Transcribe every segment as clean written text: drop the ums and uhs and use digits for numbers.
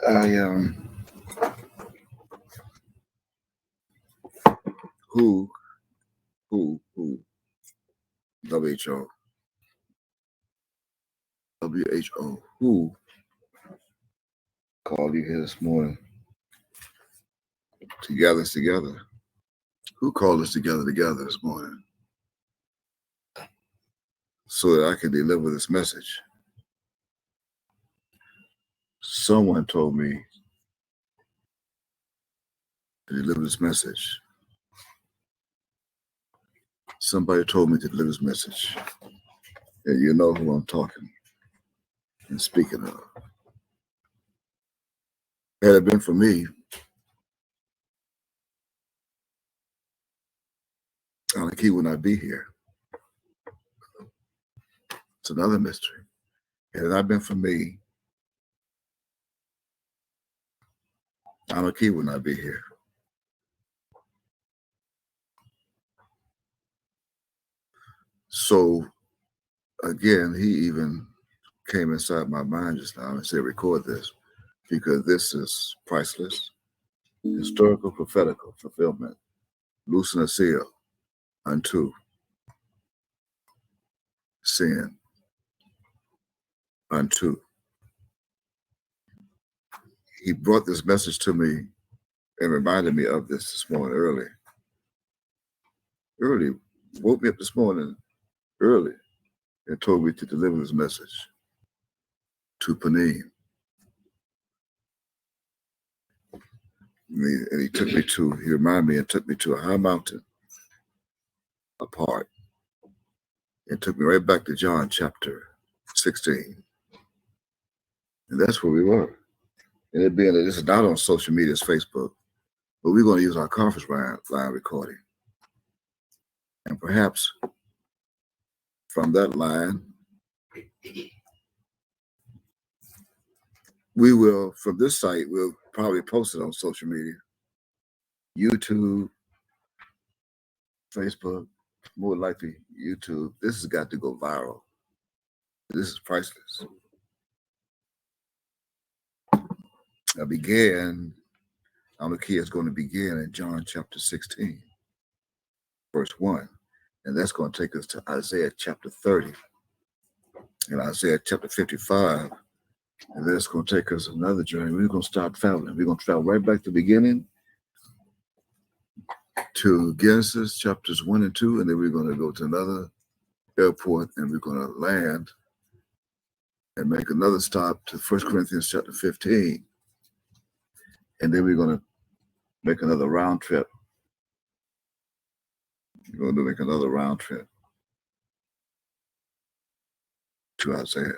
I who WHO who called you here this morning to gather us together? Who called us together this morning so that I can deliver this message? Someone told me to deliver this message. Somebody told me to deliver this message. And you know who I'm talking and speaking of. Had it been for me, Alaki would not be here. It's another mystery. Had it not been for me, Alaki would not be here. So, again, he even came inside my mind just now and said, record this, because this is priceless, historical, prophetical fulfillment. Loosen a seal unto sin, unto. He brought this message to me and reminded me of this morning early. Woke me up this morning early and told me to deliver this message to Panim. And he reminded me and took me to a high mountain apart and took me right back to John chapter 16. And that's where we were. And it being that this is not on social media, it's Facebook, but we're going to use our conference line recording. And perhaps from that line, we will, from this site, we'll probably post it on social media, YouTube, Facebook, more likely YouTube. This has got to go viral. This is priceless. Our key is going to begin in John chapter 16, verse 1. And that's going to take us to Isaiah chapter 30 and Isaiah chapter 55. And then it's going to take us another journey. We're going to start traveling. We're going to travel right back to the beginning to Genesis chapters 1 and 2. And then we're going to go to another airport and we're going to land and make another stop to 1 Corinthians chapter 15. And then we're going to make another round trip. We're going to make another round trip to Isaiah.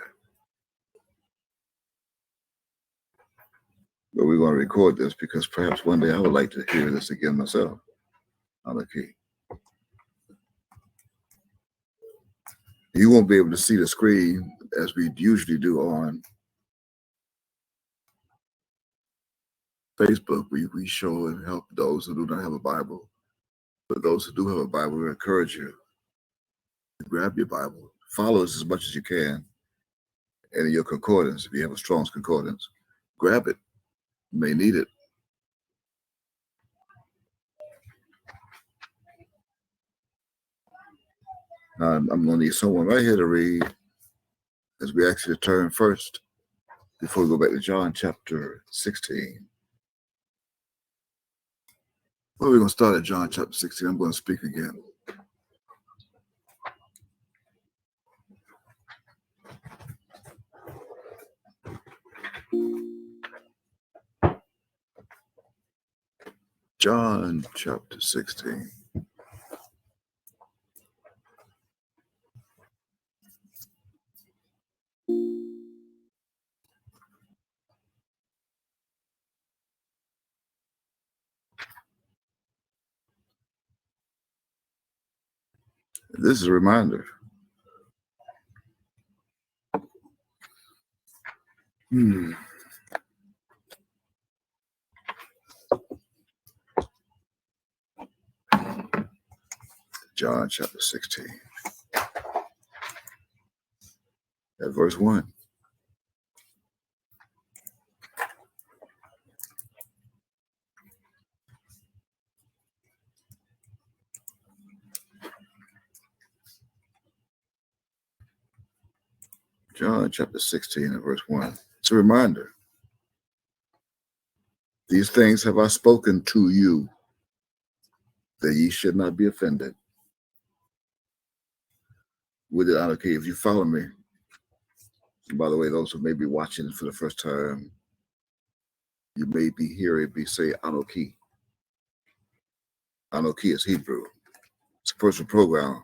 But we're going to record this because perhaps one day I would like to hear this again myself on the key. You won't be able to see the screen as we usually do on Facebook. We show and help those who do not have a Bible. But those who do have a Bible, we encourage you to grab your Bible, follow us as much as you can, and in your concordance, if you have a Strong's concordance, grab it. You may need it. I'm going to need someone right here to read as we actually turn first before we go back to John chapter 16. Well, we're going to start at John chapter 16. I'm going to speak again. John chapter 16. This is a reminder. John chapter 16. At verse 1. John chapter 16 and verse 1. It's a reminder. These things have I spoken to you, that ye should not be offended. With it, okay, if you follow me, by the way, those who may be watching for the first time, you may be hearing me say Anoki. Anoki is Hebrew. It's a personal pronoun.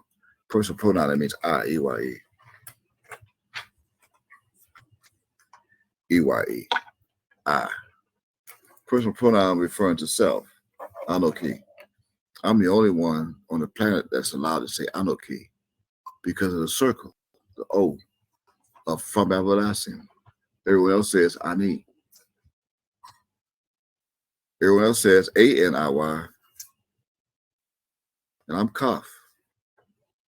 Personal pronoun, that means I, E-Y-E. E-Y-E. I. Personal pronoun referring to self. Anoki. I'm the only one on the planet that's allowed to say Anoki because of the circle, the O of from everlasting. Everyone else says Ani. Everyone else says A-N-I-Y, and I'm Kaf.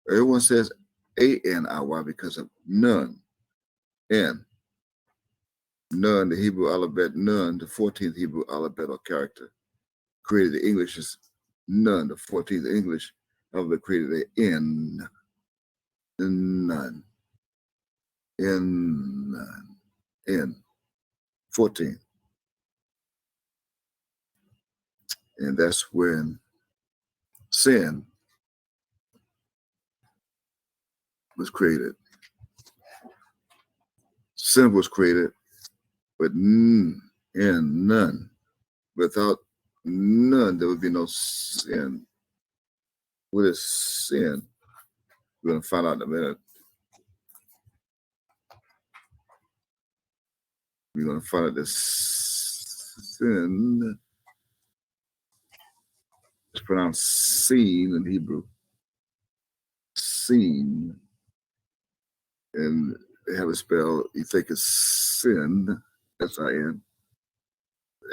Everyone says A-N-I-Y because of none. N. None, the Hebrew alphabet, none, the 14th Hebrew alphabet or character. Created the English is none, the 14th English alphabet created the N. None. N. None. N. 14. And that's when sin was created. Sin was created, but in none. Without none, there would be no sin. What is sin? We're going to find out in a minute. We're going to find out that sin is pronounced seen in Hebrew. Seen. And they have a spell, you think it's sin, S-I-N.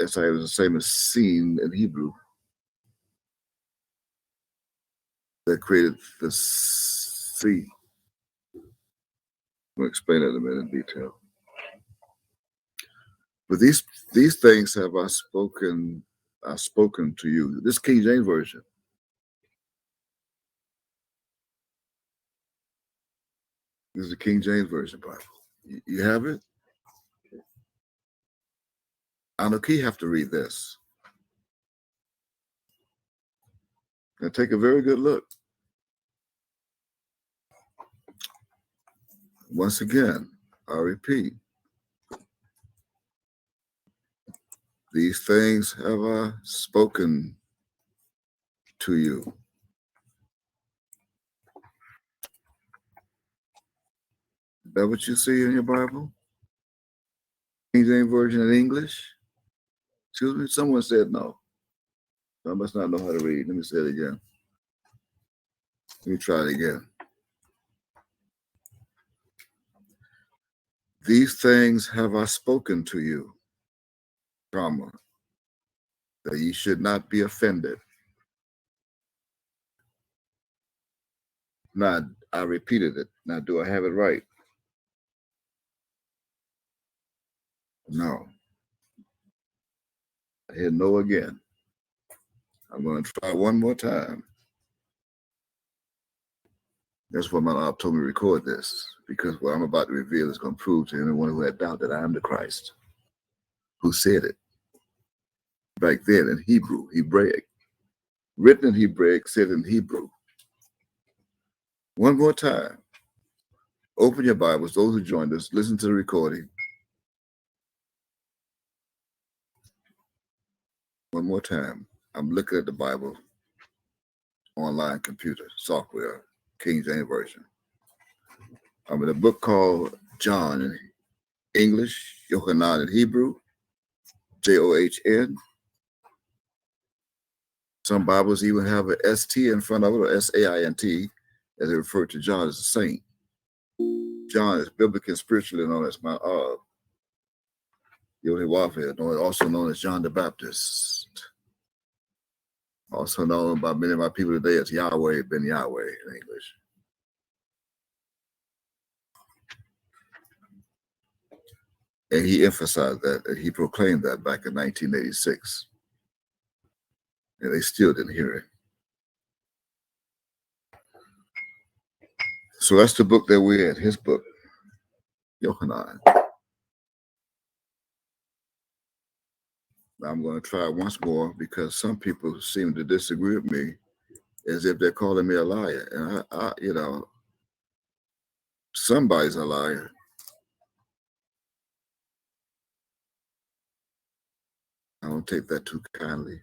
S-I-N is the same as seen in Hebrew. That created the sea. I'll explain that in a minute in detail. But these things have I spoken to you. This King James Version. This is the King James Version Bible. You have it? Anoki have to read this. Now take a very good look. Once again, I repeat. These things have I spoken to you. Is that what you see in your Bible? King James Version in English? Excuse me? Someone said no. I must not know how to read. Let me say it again. Let me try it again. These things have I spoken to you, comma, that ye should not be offended. Now, I repeated it. Now, do I have it right? No. I hear no again. I'm going to try one more time. That's why my Lord told me to record this, because what I'm about to reveal is going to prove to anyone who had doubt that I am the Christ, who said it back then in Hebrew, Hebraic, written in Hebraic, said in Hebrew. One more time. Open your Bibles, those who joined us, listen to the recording. One more time. I'm looking at the Bible, online computer, software, King James Version. I'm in a book called John in English, Yohanan in Hebrew, John. Some Bibles even have an ST in front of it, or SAINT, as they refer to John as a saint. John is biblically and spiritually known as Mount Olive. Yohewave, also known as John the Baptist. Also known by many of my people today as Yahweh ben Yahweh in English. And he emphasized that, and he proclaimed that back in 1986. And they still didn't hear it. So that's the book that we're in, his book. Yohanan. I'm going to try it once more because some people seem to disagree with me as if they're calling me a liar. And somebody's a liar. I don't take that too kindly.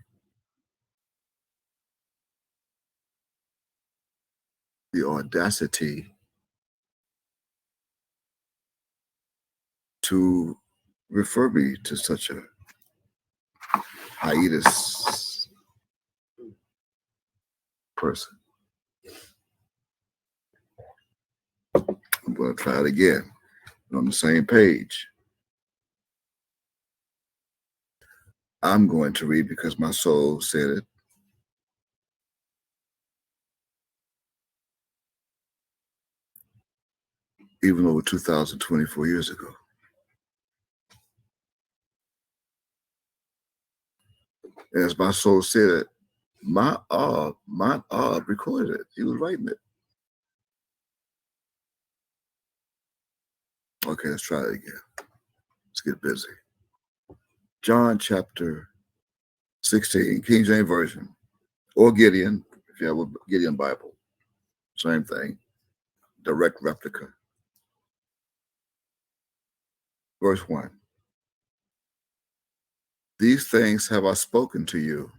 The audacity to refer me to such a hiatus person. I'm going to try it again. On the same page. I'm going to read because my soul said it. Even over 2,024 years ago. As my soul said it, my recorded it. He was writing it. Okay, let's try it again. Let's get busy. John chapter 16, King James Version, or Gideon, if you have a Gideon Bible. Same thing. Direct replica. Verse 1. These things have I spoken to you,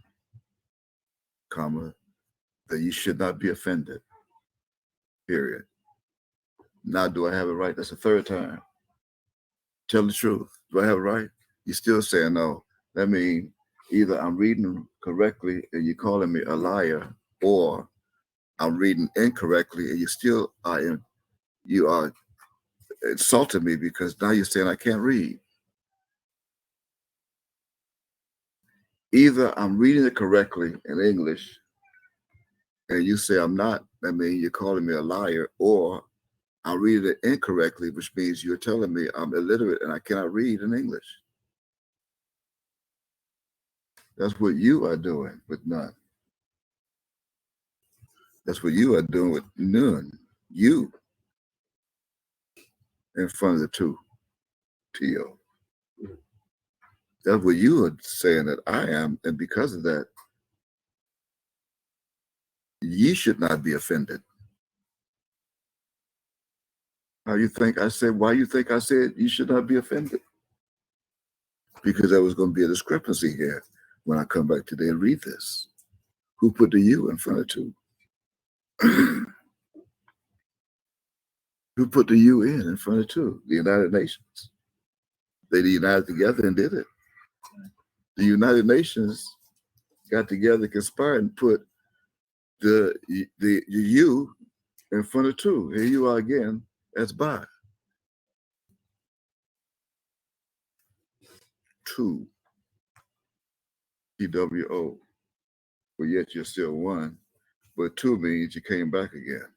comma, that you should not be offended. Period. Now, do I have it right? That's the third time. Tell the truth. Do I have it right? You still saying no. That means either I'm reading correctly and you're calling me a liar, or I'm reading incorrectly and you are insulting me because now you're saying I can't read. Either I'm reading it correctly in English and you say I'm not, that means you're calling me a liar, or I'm reading it incorrectly, which means you're telling me I'm illiterate and I cannot read in English. That's what you are doing with none. That's what you are doing with none. You in front of the two. T-O. That's what you are saying that I am. And because of that, ye should not be offended. Why you think I said you should not be offended? Because there was going to be a discrepancy here when I come back today and read this. Who put the you in front of two? Who put the you in front of two? The United Nations. They united together and did it. The United Nations got together, conspired, and put the you in front of two. Here you are again. That's by. Two. TWO. But yet you're still one. But two means you came back again.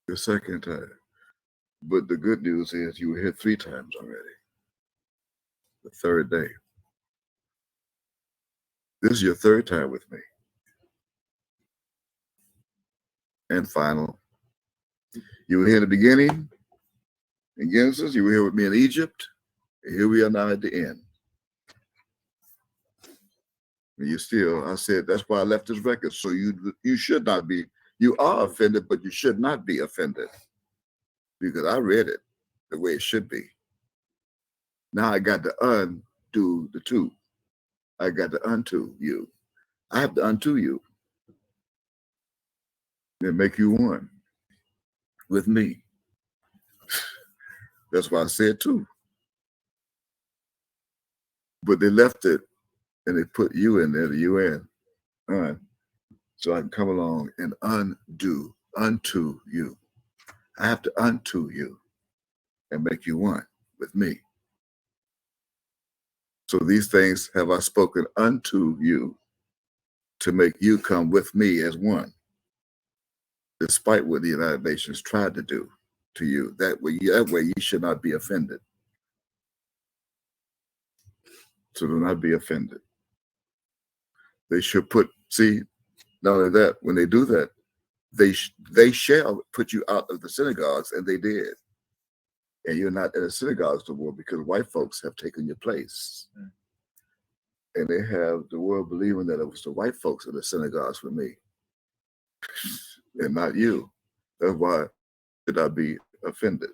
The second time. But the good news is you were here 3 times already. The third day. This is your third time with me. And final. You were here in the beginning, in Genesis. You were here with me in Egypt. And here we are now at the end. And I said, that's why I left this record. So you should not be, you are offended, but you should not be offended. Because I read it the way it should be. Now I got to undo the two. I got to unto you. I have to unto you. And make you one with me. That's why I said two. But they left it and they put you in there, the UN. So I can come along and undo, unto you. I have to unto you and make you one with me. So these things have I spoken unto you to make you come with me as one, despite what the United Nations tried to do to you. That way you should not be offended. So do not be offended. They should not only that, when they do that, they shall put you out of the synagogues, and they did. And you're not in the synagogues no more because white folks have taken your place. And they have the world believing that it was the white folks in the synagogues with me and not you. That's why should I be offended?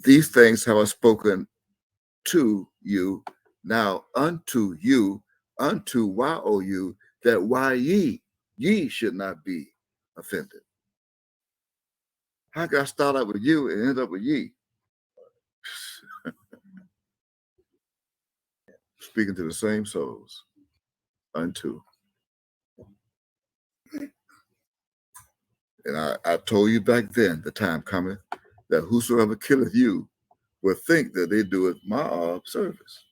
These things have I spoken to you, now unto you, unto you, that why ye should not be offended. How can I start out with you and end up with ye? Speaking to the same souls, unto. And I told you back then, the time cometh, that whosoever killeth you will think that they do it my service.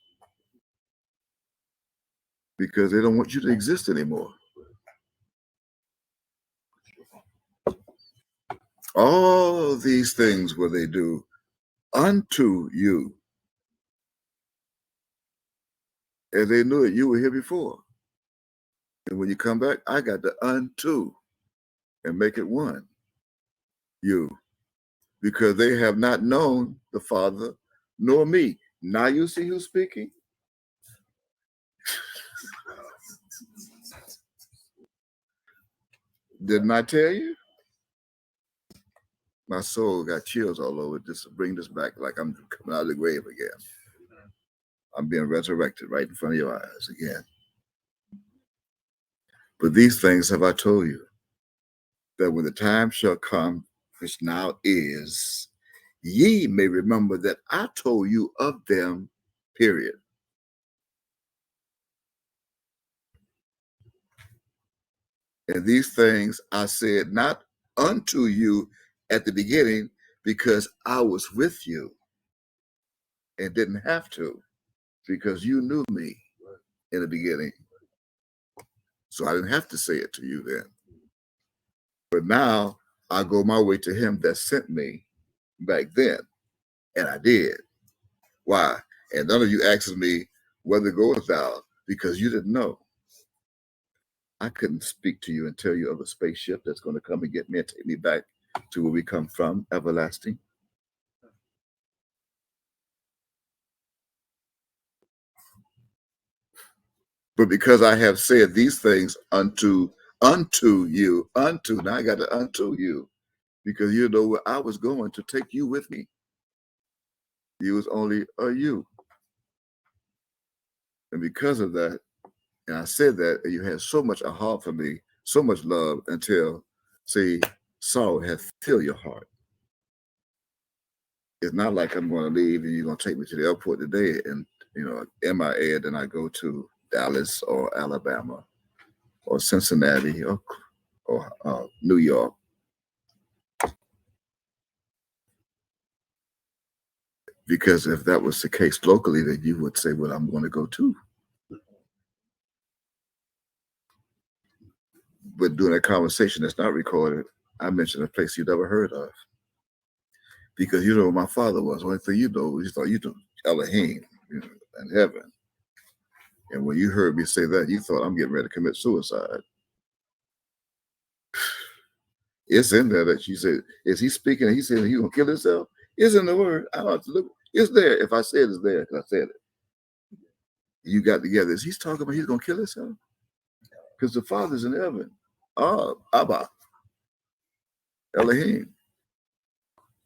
Because they don't want you to exist anymore. All these things will they do unto you. And they knew that you were here before. And when you come back, I got the unto and make it one. You. Because they have not known the Father nor me. Now you see who's speaking? Didn't I tell you? My soul got chills all over just to bring this back like I'm coming out of the grave again. I'm being resurrected right in front of your eyes again. But these things have I told you, that when the time shall come, which now is, ye may remember that I told you of them, period. And these things I said not unto you at the beginning, because I was with you and didn't have to, because you knew me in the beginning. So I didn't have to say it to you then. But now I go my way to him that sent me back then. And I did. Why? And none of you asked me, whether goest thou, because you didn't know. I couldn't speak to you and tell you of a spaceship that's going to come and get me and take me back to where we come from, everlasting. But because I have said these things unto you, now I got to unto you, because you know where I was going to take you with me. You was only a you. And because of that, and I said that, and you had so much a heart for me, so much love, until, see, sorrow has filled your heart. It's not like I'm going to leave and you're going to take me to the airport today and, MIA, then I go to Dallas or Alabama or Cincinnati or New York. Because if that was the case locally, then you would say, well, I'm going to go too. But during a conversation that's not recorded, I mentioned a place you'd never heard of. Because you know who my father was. Only thing you know is you thought Elohim in heaven. And when you heard me say that, you thought I'm getting ready to commit suicide. It's in there that you said, is he speaking? And he said he's going to kill himself? It's in the word. I don't have to look. It's there. If I said it's there, because I said it. You got together. Is he talking about he's going to kill himself? Because the Father's in heaven. Abba. Elohim.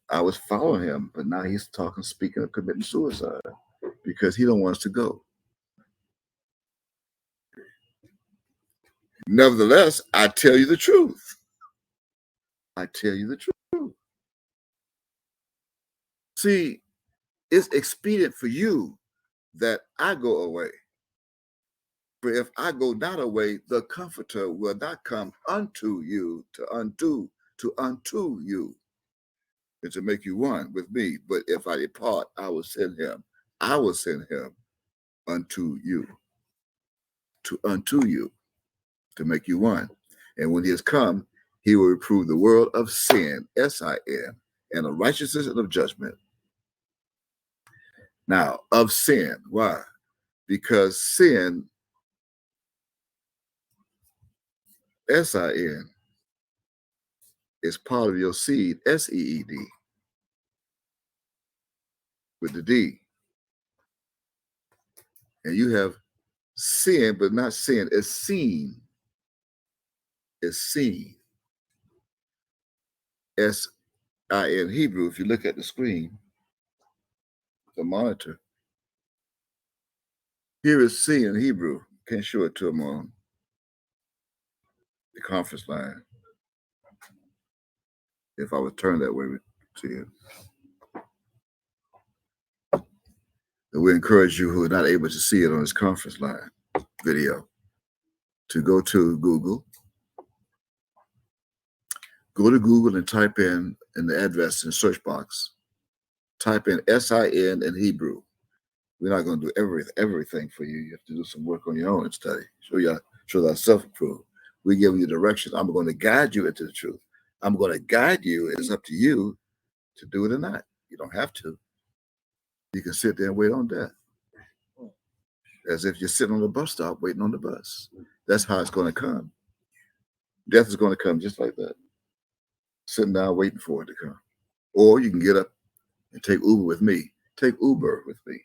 I was following him, but now he's speaking of committing suicide because he don't want us to go. Nevertheless, I tell you the truth. I tell you the truth. See, it's expedient for you that I go away. For if I go not away, the Comforter will not come unto you to undo you, and to make you one with me. But if I depart, I will send him. I will send him unto you, to make you one. And when he has come, he will reprove the world of sin, S-I-N, and of righteousness and of judgment. Now, of sin. Why? Because sin S-I-N is part of your seed, S-E-E-D, with the D. And you have sin, but not sin. It's seen. It's seen. S-I-N Hebrew, if you look at the screen, the monitor, here is seen in Hebrew. Can't show it to them on the conference line. If I would turn that way to you. And we encourage you who are not able to see it on this conference line video to go to Google. Go to Google and type in the address in the search box. Type in S-I-N in Hebrew. We're not going to do everything for you. You have to do some work on your own and study. Show that self-approved. We give you directions. I'm going to guide you into the truth. I'm going to guide you. It's up to you to do it or not. You don't have to. You can sit there and wait on death. As if you're sitting on the bus stop waiting on the bus. That's how it's going to come. Death is going to come just like that. Sitting down waiting for it to come. Or you can get up and take Uber with me. Take Uber with me.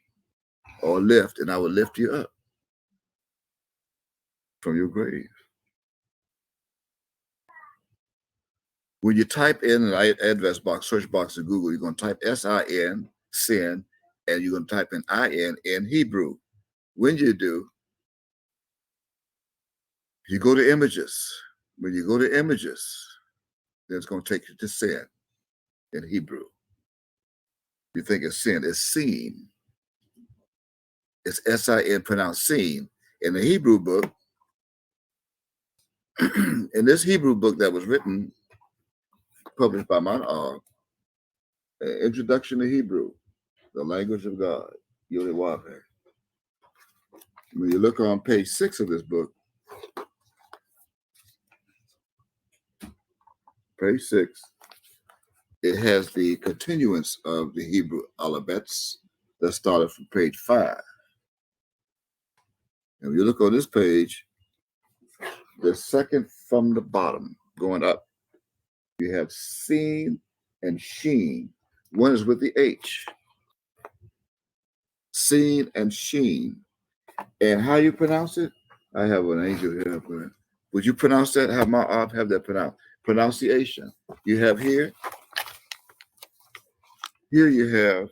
Or Lyft, and I will lift you up from your grave. When you type in an address box, search box in Google, you're going to type S-I-N, sin, and you're going to type in I-N in Hebrew. When you do, you go to images. When you go to images, then it's going to take you to sin in Hebrew. You think it's sin, it's seen. It's S-I-N pronounced seen. In the Hebrew book, in this Hebrew book that was written, published by my Introduction to Hebrew, the Language of God, Yodewabe. When you look on page 6 of this book, page 6, it has the continuance of the Hebrew alphabets that started from page 5. And when you look on this page, the second from the bottom going up, you have seen and sheen. One is with the H. Seen and sheen. And how you pronounce it? I have an angel here. Would you pronounce that? Have my op have that pronunciation. You have here. Here you have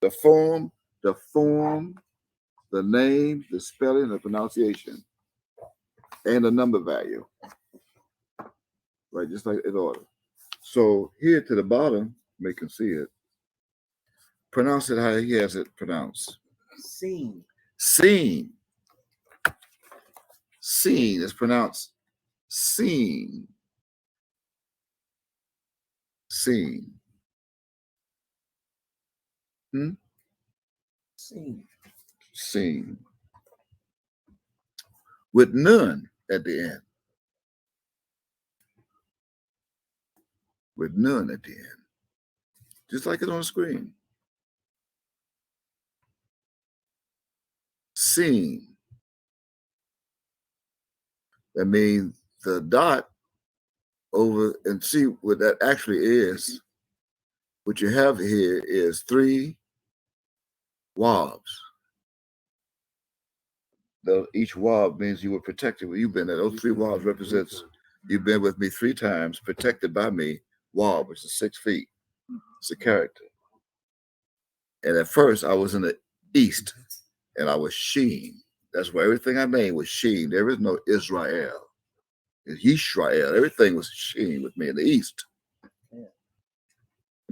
the form, the name, the spelling, the pronunciation, and the number value. Right, just like in order. So here to the bottom, you can see it. Pronounce it how he has it pronounced. Seen. Seen. Seen is pronounced seen. Seen. Seen. Seen. With none at the end. With none at the end. Just like it's on the screen. Seen. That means the dot over, and see what that actually is. What you have here is 3 wabs. Each wab means you were protected when you've been there. Those 3 wabs represents you've been with me 3 times, protected by me. Wab, which is 6 feet. It's a character. And at first, I was in the east, and I was Sheen. That's where everything I named was Sheen. There is no Israel. It's Yisrael. Everything was Sheen with me in the east. Yeah.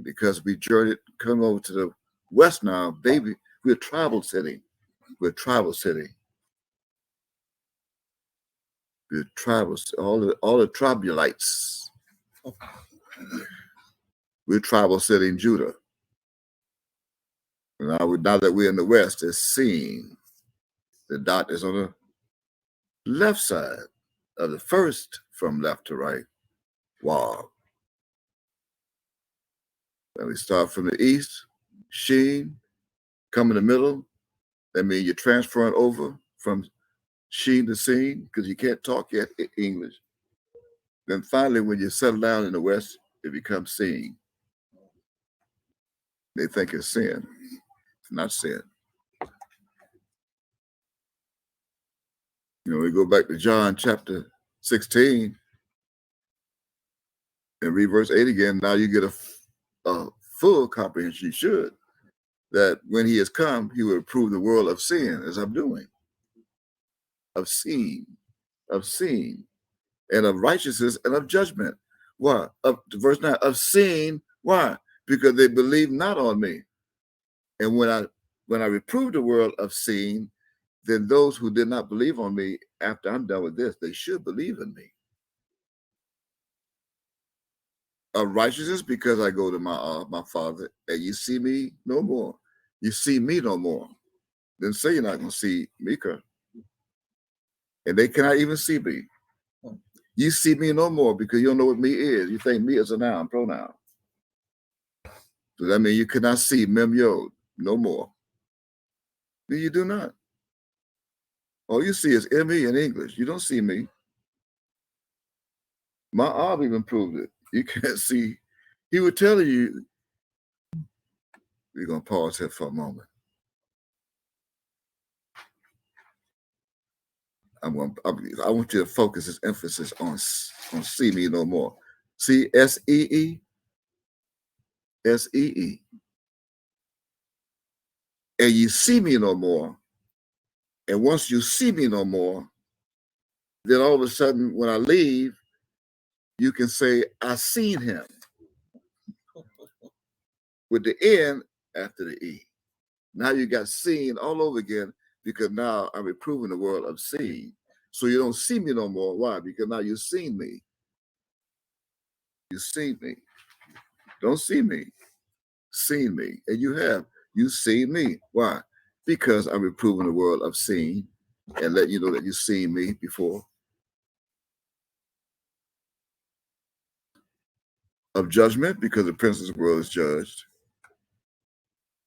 Because we journeyed, come over to the west now, baby, we're a tribal city. We're a tribal city. We're tribal, all the tribulites. We're a tribal city in Judah. Now that we're in the west, it's seen. The dot is on the left side of the first from left to right wall. And we start from the east, sheen, come in the middle. That means you're transferring over from sheen to seen, because you can't talk yet English. Then finally, when you settle down in the West, it becomes seen. They think it's sin. It's not sin. We go back to John chapter 16 and read verse 8 again. Now you get a full comprehension. You should. That when he has come, he will prove the world of sin, as I'm doing. Of seeing, and of righteousness and of judgment. Why? Up to verse 9, of seeing. Why? Because they believe not on me. And when I reprove the world of seeing, then those who did not believe on me, after I'm done with this, they should believe in me. Of righteousness, because I go to my Father, and you see me no more. You see me no more. Then say you're not going to see me, and they cannot even see me. You see me no more because you don't know what me is. You think me is a noun, pronoun. So that means you cannot see mem yod no more. Then you do not. All you see is me in English. You don't see me. My Ab even proved it. You can't see. He would tell you. We're going to pause here for a moment. I want you to focus this emphasis on see me no more. See, S-E-E. S-E-E. And you see me no more. And once you see me no more, then all of a sudden when I leave, you can say, I seen him. With the N after the E. Now you got seen all over again, because now I'm reproving the world of seeing. So you don't see me no more. Why? Because now you've seen me. You seen me. Don't see me. Seen me. And you have. You seen me. Why? Because I'm reproving the world of seeing and letting you know that you've seen me before. Of judgment, because the prince of the world is judged.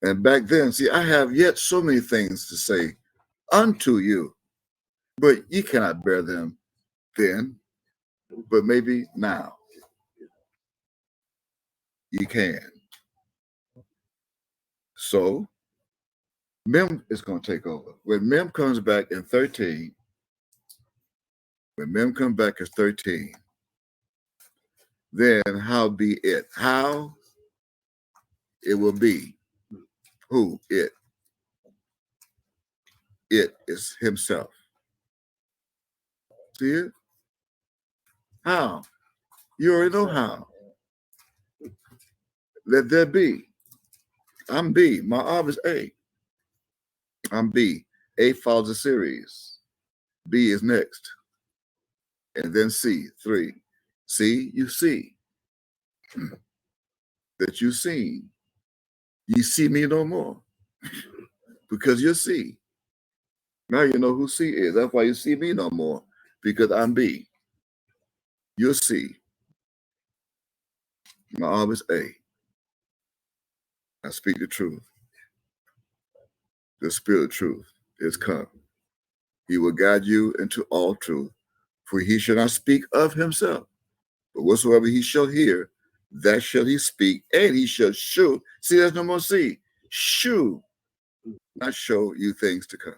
And back then, see, I have yet so many things to say unto you, but ye cannot bear them then, but maybe now you can. So Mem is going to take over. When Mem comes back in 13, then how be it? How it will be. Who? It. It is himself. See it? How? You already know how. Let there be. I'm B. My arm is A. I'm B. A follows a series. B is next. And then C, 3. See, you see. That you seen. You see me no more. Because you see. Now you know who C is. That's why you see me no more. Because I'm B. You'll see. My arm is A. I speak the truth. The spirit of truth is come. He will guide you into all truth. For he shall not speak of himself, but whatsoever he shall hear, that shall he speak, and he shall show. See, there's no more see. Shew, not show you things to come.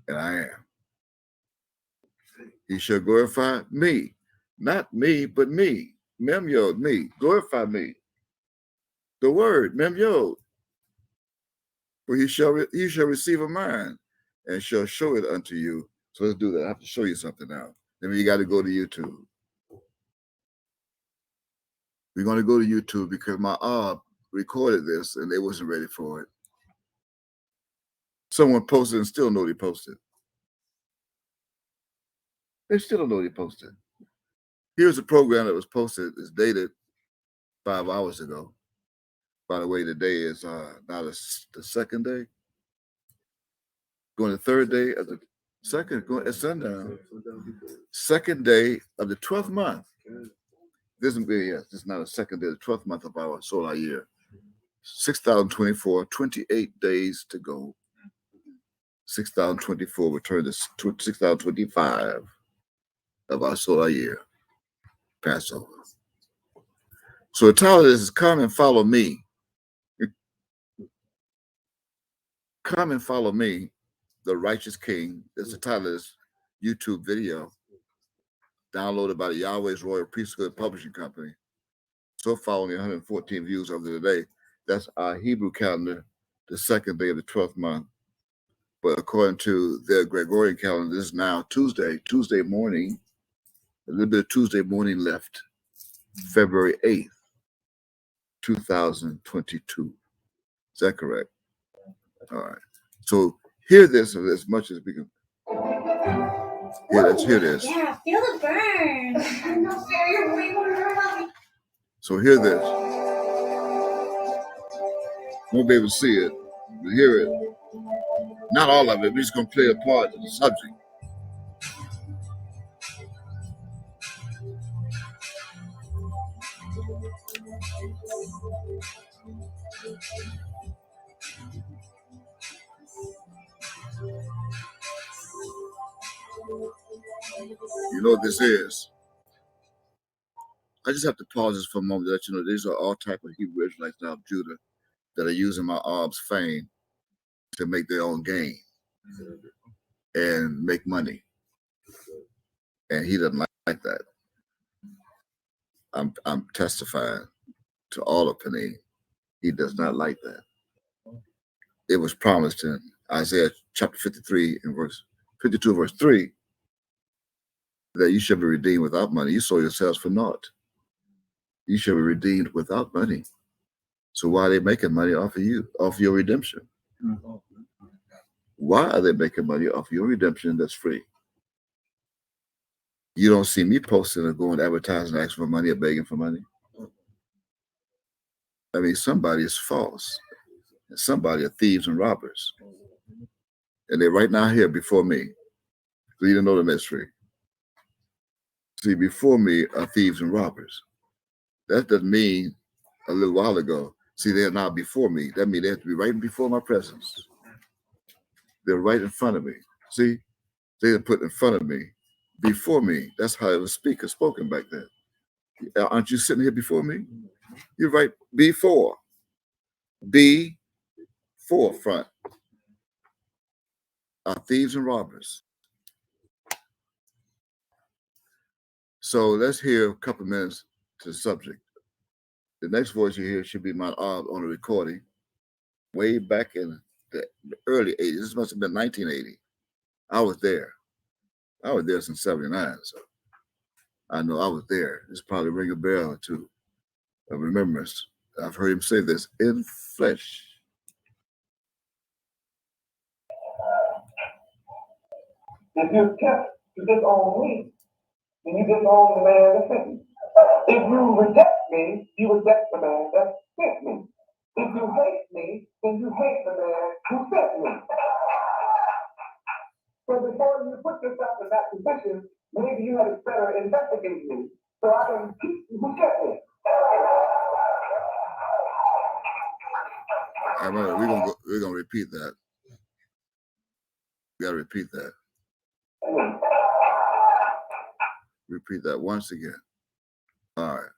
And I am. He shall glorify me. Not me, but me. Mem yod, me. Glorify me. The word, mem yod. For he shall receive of mine and shall show it unto you. So let's do that. I have to show you something now. Then you got to go to YouTube. We're going to go to YouTube because my recorded this and they wasn't ready for it. Someone posted and still know they posted. They still don't know they posted. Here's a program that was posted. It's dated 5 hours ago. By the way, today is now the second day. Going the third day of the second, going at sundown. Second day of the 12th month. This is not a second day, the 12th month of our solar year. 6,024, 28 days to go. 6024 will turn to 6025 of our solar year, Passover. So the title of this is Come and Follow Me. Come and Follow Me, the Righteous King. That's the title of this YouTube video, downloaded by the Yahweh's Royal Priesthood Publishing Company. So far, only 114 views of the day. That's our Hebrew calendar, the second day of the 12th month. But according to their Gregorian calendar, this is now Tuesday morning, a little bit of Tuesday morning left, February 8th, 2022. Is that correct? All right. So hear this as much as we can. Yeah, let's hear this. Yeah, feel the burn. So hear this. Won't be able to see it, but hear it. Not all of it. We're just going to play a part of the subject. You know what this is? I just have to pause this for a moment to let you know these are all type of Hebrew Israelites now of Judah that are using my Arb's fame to make their own gain and make money. And he doesn't like that. I'm testifying to all of Panay. He does not like that. It was promised in Isaiah chapter 53 and verse 52, verse 3, that you shall be redeemed without money. You sold yourselves for naught. You shall be redeemed without money. So why are they making money off of you, off your redemption? Why are they making money off your redemption that's free? You don't see me posting or going advertising, asking for money or begging for money. I mean, somebody is false. And somebody are thieves and robbers. And they're right now here before me. So you don't know the mystery. See, before me are thieves and robbers. That doesn't mean a little while ago. See, they're now before me. That means they have to be right before my presence. They're right in front of me. See, they're put in front of me, before me. That's how it was spoken back then. Aren't you sitting here before me? You're right before. Be forefront. Are thieves and robbers. So let's hear a couple minutes to the subject. The next voice you hear should be my on a recording way back in the early 80s. This must have been 1980. I was there. I was there since 79, so I know I was there. This probably ring a bell or two of remembrance. I've heard him say this in flesh. If you kept to disown me, then you disown the man that sent me. If you reject me, you reject the man that sent me. If you hate me, then you hate the man who sent me. So before you put yourself in that position, maybe you had better investigate me so I can keep you who sent me. I remember we're gonna repeat that. We gotta repeat that. Repeat that once again. All right.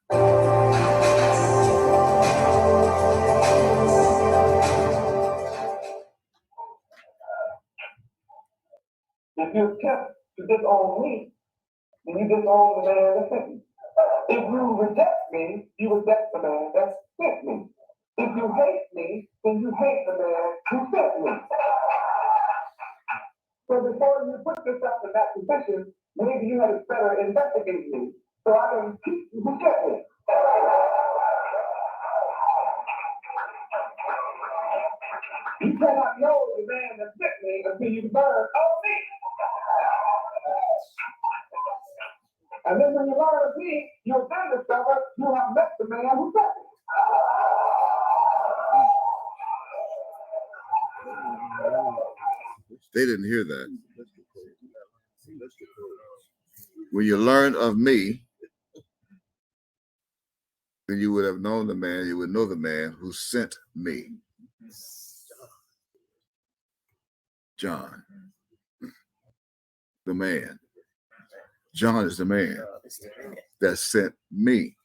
If you kept to disown me, then you disown the man that sent me. If you reject me, you reject the man that sent me. If you hate me, then you hate the man who sent me. So before you put yourself in that position, maybe you had better investigate me so I can keep you who sent me. You cannot know the man that sent me until you learn of me. And then when you learn of me, you'll then discover you have met the man who sent me. They didn't hear that. When you learn of me, then you would have known the man, you would know the man who sent me. John, the man. John is the man that sent me.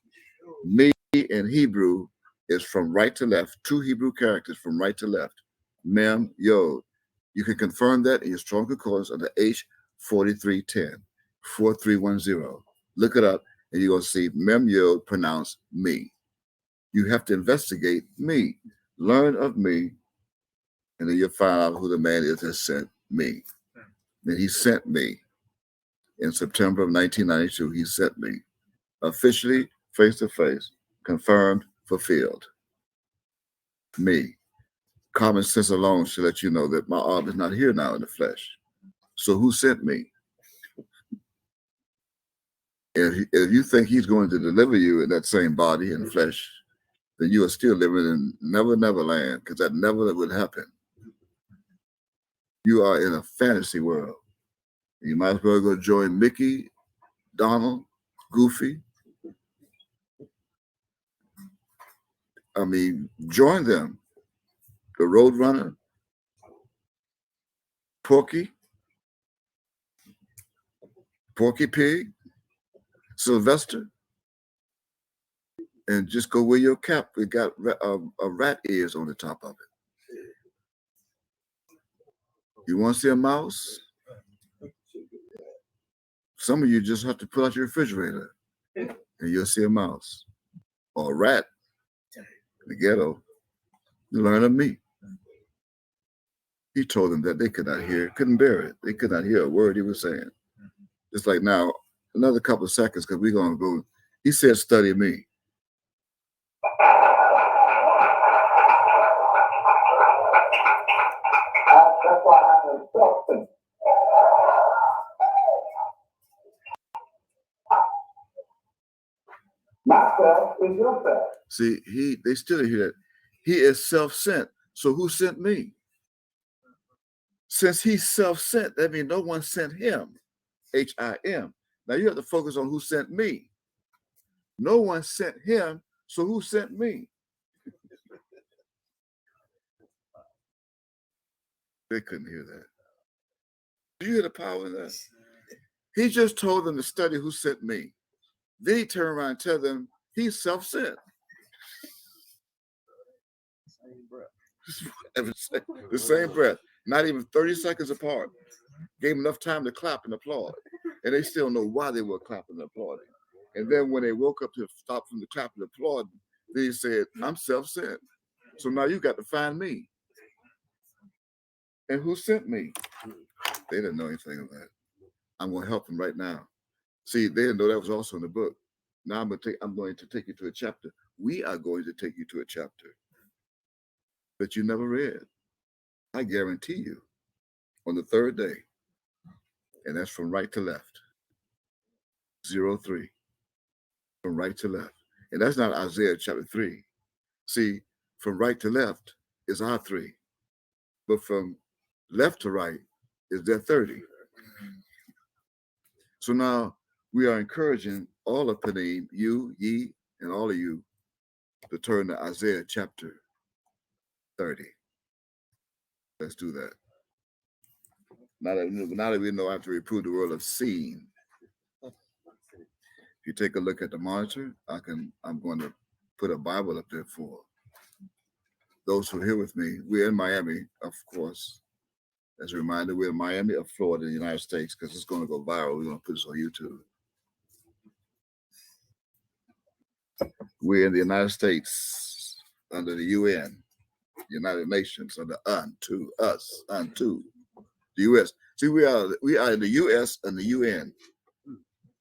Me in Hebrew is from right to left, two Hebrew characters from right to left. Mem, Yod. You can confirm that in your strong concordance of the H4310, 4310. Look it up and you're going to see Mem, Yod pronounced me. You have to investigate me, learn of me, and then you'll find out who the man is that sent me. And he sent me in September of 1992. He sent me officially, face to face, confirmed, fulfilled. Me. Common sense alone should let you know that my arm is not here now in the flesh. So who sent me? If you think he's going to deliver you in that same body and flesh, then you are still living in never land, because that never would happen. You are in a fantasy world. You might as well go join Mickey, Donald, Goofy. I mean, join them. The Roadrunner, Porky Pig, Sylvester, and just go wear your cap. We got a rat ears on the top of it. You want to see a mouse? Some of you just have to pull out your refrigerator and you'll see a mouse or a rat in the ghetto. You learn of me. He told them that they could not hear, couldn't bear it. They could not hear a word he was saying. Just like now, another couple of seconds, because we're going to go. He said, study me. That's why I'm insulting. Myself is yourself. See, they still didn't hear that. He is self-sent. So who sent me? Since he's self-sent, that means no one sent him. H-I-M. Now you have to focus on who sent me. No one sent him, so who sent me? They couldn't hear that. Do you hear the power in that? He just told them to study who sent me. Then he turned around and tell them he's self-sent. The same breath. Not even 30 seconds apart. Gave them enough time to clap and applaud. And they still know why they were clapping and applauding. And then when they woke up to stop from the clap and applaud, they said, I'm self-sent. So now you got to find me. And who sent me? They didn't know anything of that. I'm going to help them right now. See, they didn't know that was also in the book. Now I'm going to take you to a chapter. We are going to take you to a chapter that you never read. I guarantee you, on the third day, and that's from right to left, 03, from right to left. And that's not Isaiah chapter 3. See, from right to left is our 3, but from left to right is their 30. So now we are encouraging all of Panim, you, ye, and all of you to turn to Isaiah chapter 30. Let's do that. Now that we know after we prove the world of seeing. If you take a look at the monitor, I'm going to put a Bible up there for those who are here with me. We're in Miami, of course. As a reminder, we're in Miami of Florida, the United States, because it's going to go viral. We're going to put this on YouTube. We're in the United States under the UN, United Nations, under unto us, unto the U.S. See, we are in the U.S. and the UN,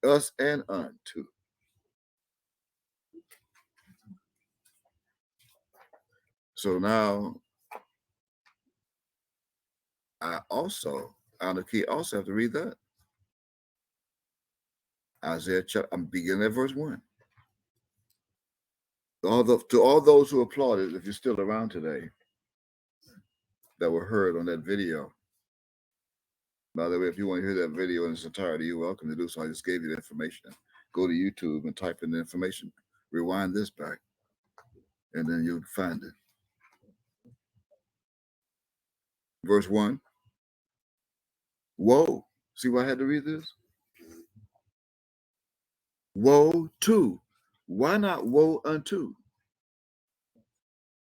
us and unto. So now, Anarchy also have to read that. Isaiah chapter, I'm beginning at verse 1. To all those who applauded, if you're still around today, that were heard on that video. By the way, if you want to hear that video in its entirety, you're welcome to do so. I just gave you the information. Go to YouTube and type in the information. Rewind this back, and then you'll find it. Verse 1. Woe. See why I had to read this? Woe to. Why not woe unto?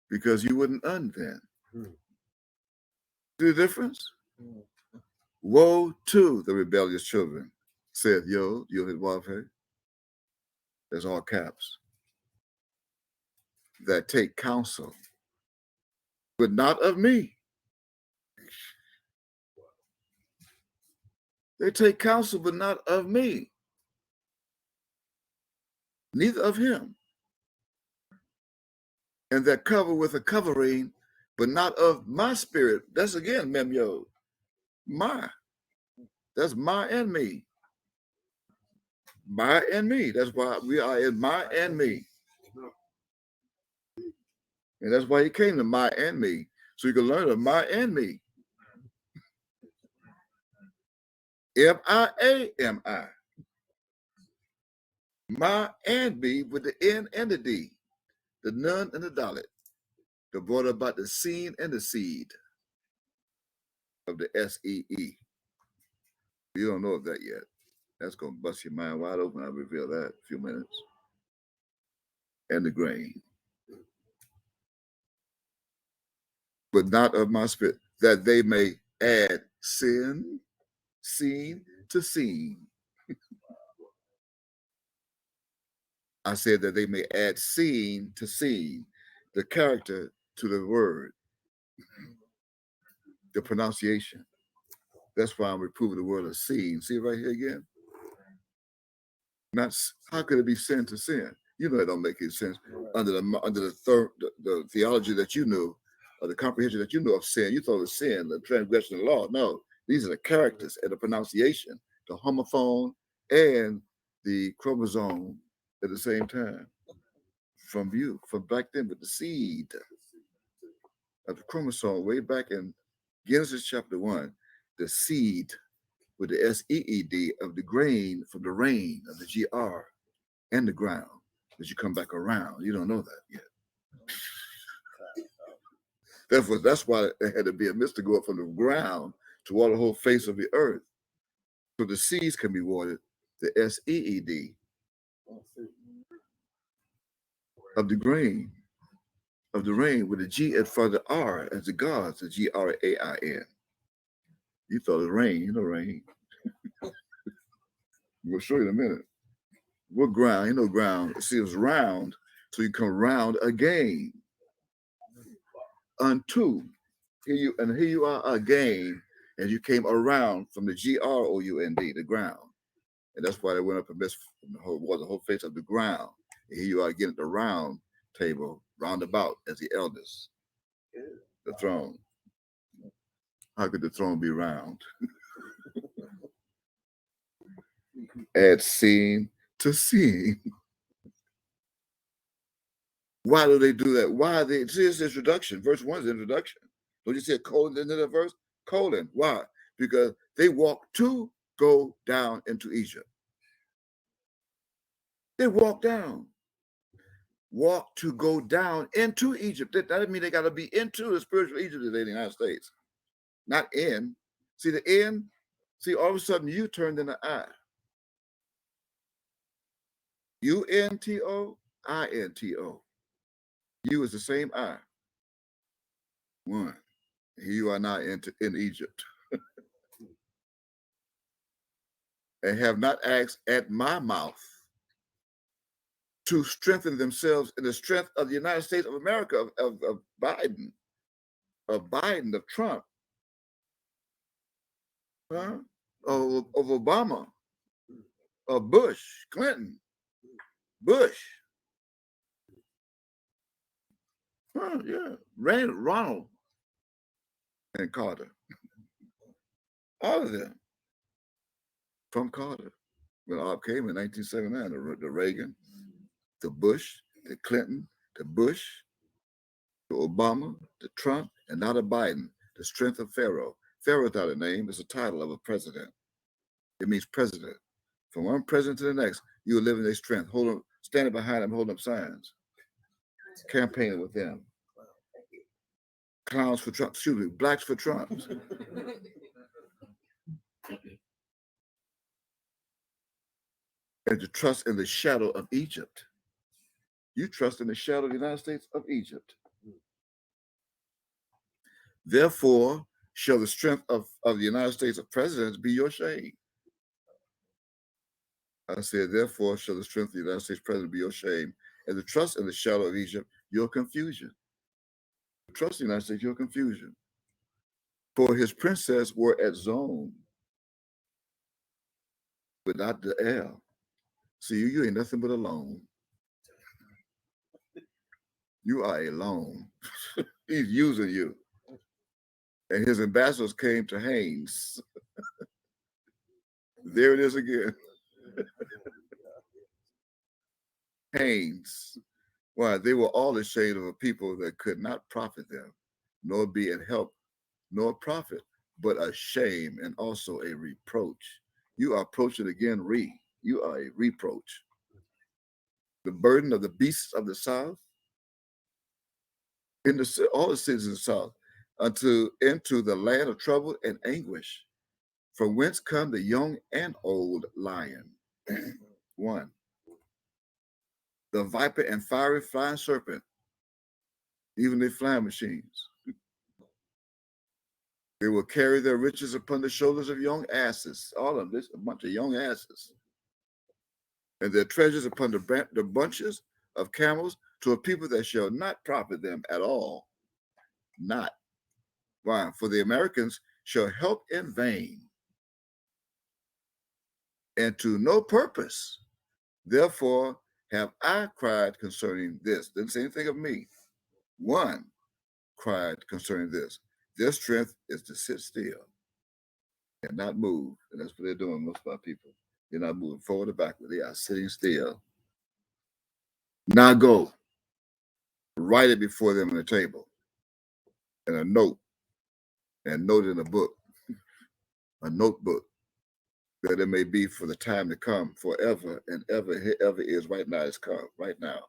Because you wouldn't then. See the difference? Woe to the rebellious children, saith Yod-Heh-Wav-Heh. That's all caps. That take counsel, but not of me. They take counsel, but not of me. Neither of him. And that cover with a covering, but not of my spirit. That's again, Mem Yod. My. That's my and me. My and me. That's why we are in my and me. And that's why he came to my and me. So you can learn of my and me. M-I-A-M-I. My and me with the N and the D. The Nun and the Dalet. The brought about the seen and the seed of the S-E-E. You don't know of that yet. That's going to bust your mind wide open. I'll reveal that in a few minutes. And the grain. But not of my spirit, that they may add seen to seen. I said that they may add seen to seen, the character to the word, the pronunciation. That's why I'm reproving the word of seen. See it right here again? Not how could it be sin to sin? You know it don't make any sense under the theology that you knew, or the comprehension that you know of sin. You thought of sin, the transgression of the law. No, these are the characters and the pronunciation, the homophone and the chromosome at the same time. From back then with the seed of the chromosome, way back in Genesis chapter 1, the seed with the S-E-E-D of the grain from the rain of the G-R and the ground, as you come back around. You don't know that yet. Therefore, that's why there had to be a mist to go up from the ground to water the whole face of the earth. So the seeds can be watered, the S-E-E-D of the grain, of the rain with the G at front of the R as the gods, the G-R-A-I-N. You thought it was rain, you know rain. We'll show you in a minute. What ground? You know ground. See, it was round, so you come round again. Unto. Here you are again, and you came around from the G-R-O-U-N-D, the ground. And that's why they went up and missed the whole face of the ground. And here you are again at the round table, roundabout as the eldest. The throne. How could the throne be round? Add seen to seeing. Why do they do that? Why they see this introduction? Verse 1 is introduction. Don't you see a colon into the verse? Colon. Why? Because they walked to go down into Egypt. They walked down. Walk to go down into Egypt. That doesn't mean they got to be into the spiritual Egypt of the United States. Not in. See the in? See, all of a sudden you turned into I. U-N-T-O, I-N-T-O. You is the same I. One. Here you are now in Egypt. And have not asked at my mouth to strengthen themselves in the strength of the United States of America, of Biden, of Trump, huh? of Obama, of Bush, Clinton, Bush, yeah, Ronald, and Carter, all of them from Carter. When Arp came in 1979, the Reagan, the Bush, the Clinton, the Bush, the Obama, the Trump, and now the Biden, the strength of Pharaoh. Pharaoh without a name is a title of a president. It means president. From one president to the next, you will live in their strength, standing behind them, holding up signs, campaigning with them. Clowns for Trump, blacks for Trump. and to trust in the shadow of Egypt. You trust in the shadow of the United States of Egypt. Therefore, shall the strength of the United States of presidents be your shame. I said, therefore, shall the strength of the United States president be your shame, and the trust in the shadow of Egypt, your confusion. Trust in the United States, your confusion. For his princes were at Zone, without the L. See, you ain't nothing but a loan. You are a loan. He's using you. And his ambassadors came to Haynes. There it is again. Haynes. Why? They were all ashamed of a people that could not profit them, nor be in help, nor profit, but a shame and also a reproach. You are approaching again, you are a reproach. The burden of the beasts of the south, all the cities of the south, into the land of trouble and anguish, from whence come the young and old lion. 1. The viper and fiery flying serpent, even the flying machines. They will carry their riches upon the shoulders of young asses. All of them, this a bunch of young asses. And their treasures upon the bunches of camels, to a people that shall not profit them at all. Not. Why? For the Americans shall help in vain and to no purpose. Therefore have I cried concerning this. Didn't say anything of me. 1 cried concerning this. Their strength is to sit still and not move. And that's what they're doing, most of our people. They're not moving forward or backward. They are sitting still. Now go. Write it before them on the table. And a note. And note in a book. A notebook. That it may be for the time to come, forever and ever is right now. It's come. Right now.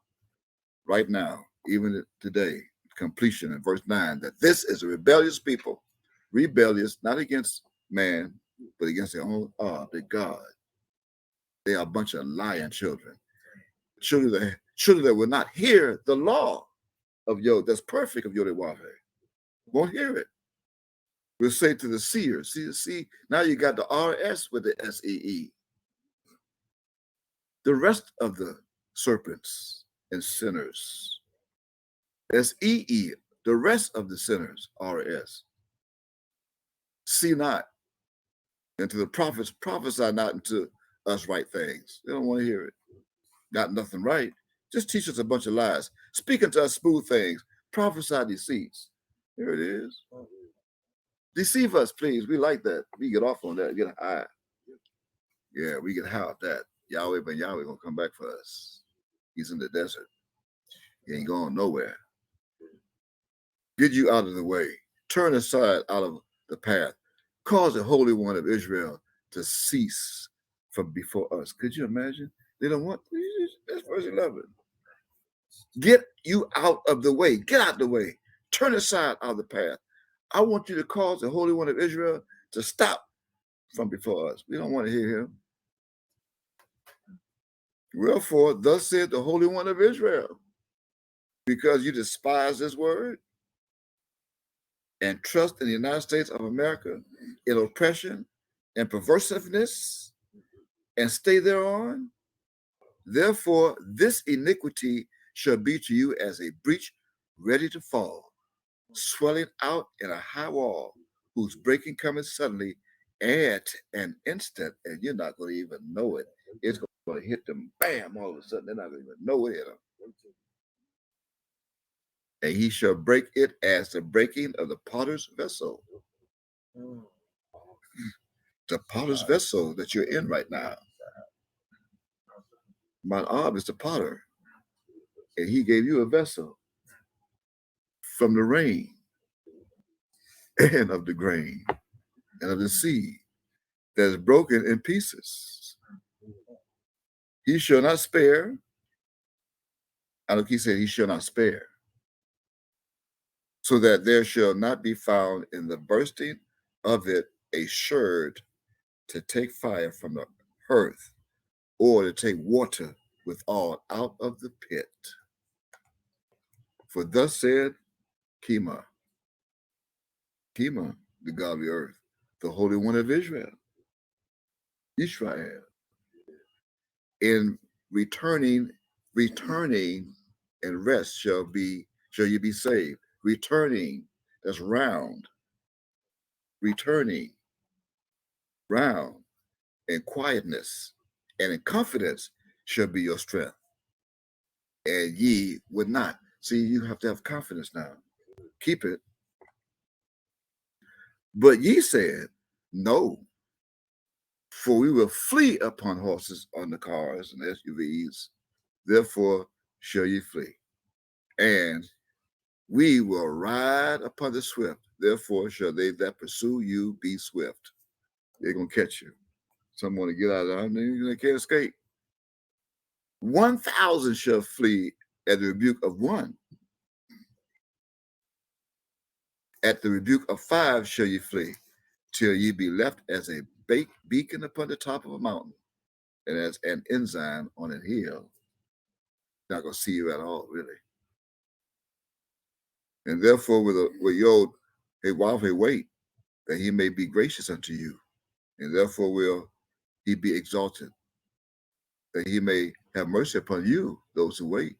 Right now. Even today. Completion in verse 9. That this is a rebellious people. Rebellious, not against man, but against their own the God. They are a bunch of lying children. Children that will not hear the law of Yod, that's perfect of Yod-Wah. Won't hear it. We'll say to the seers, see, now you got the RS with the SEE. The rest of the serpents and sinners, SEE, the rest of the sinners, RS. See not, and to the prophets, prophesy not unto us right things. They don't want to hear it. Got nothing right. Just teach us a bunch of lies. Speaking to us smooth things. Prophesy deceits. Here it is. Deceive us, please. We like that. We get off on that. Get high. Yeah, we get high off that. Yahweh gonna come back for us. He's in the desert. He ain't going nowhere. Get you out of the way. Turn aside out of the path. Cause the Holy One of Israel to cease from before us. Could you imagine? They don't want. That's verse 11. Get you out of the way. Get out of the way. Turn aside out of the path. I want you to cause the Holy One of Israel to stop from before us. We don't want to hear him. Wherefore, thus said the Holy One of Israel, because you despise this word and trust in the United States of America in oppression and perversiveness and stay thereon, therefore this iniquity shall be to you as a breach ready to fall, swelling out in a high wall, whose breaking cometh suddenly at an instant, and you're not going to even know it. It's going to hit them, bam, all of a sudden. They're not going to even know it hit them. And he shall break it as the breaking of the potter's vessel. The potter's vessel that you're in right now. Mount Ab is the potter. And he gave you a vessel from the rain and of the grain and of the seed that is broken in pieces. He shall not spare. I look, he said he shall not spare. So that there shall not be found in the bursting of it a sherd to take fire from the hearth, or to take water withal out of the pit. For thus said Kema, the God of the earth, the Holy One of Israel, in returning and rest shall you be saved. Returning, that's round. Returning, round, in quietness and in confidence shall be your strength. And ye would not. See, you have to have confidence now. Keep it. But ye said, no, for we will flee upon horses, on the cars and SUVs. Therefore shall ye flee. And we will ride upon the swift. Therefore shall they that pursue you be swift. They're going to catch you. Some want to get out of there, they can't escape. 1,000 shall flee at the rebuke of one. At the rebuke of 5 shall ye flee, till ye be left as a beacon upon the top of a mountain, and as an ensign on a hill. Not going to see you at all, really. And therefore, with Yod, wait, that he may be gracious unto you, and therefore will he be exalted, that he may have mercy upon you, those who wait.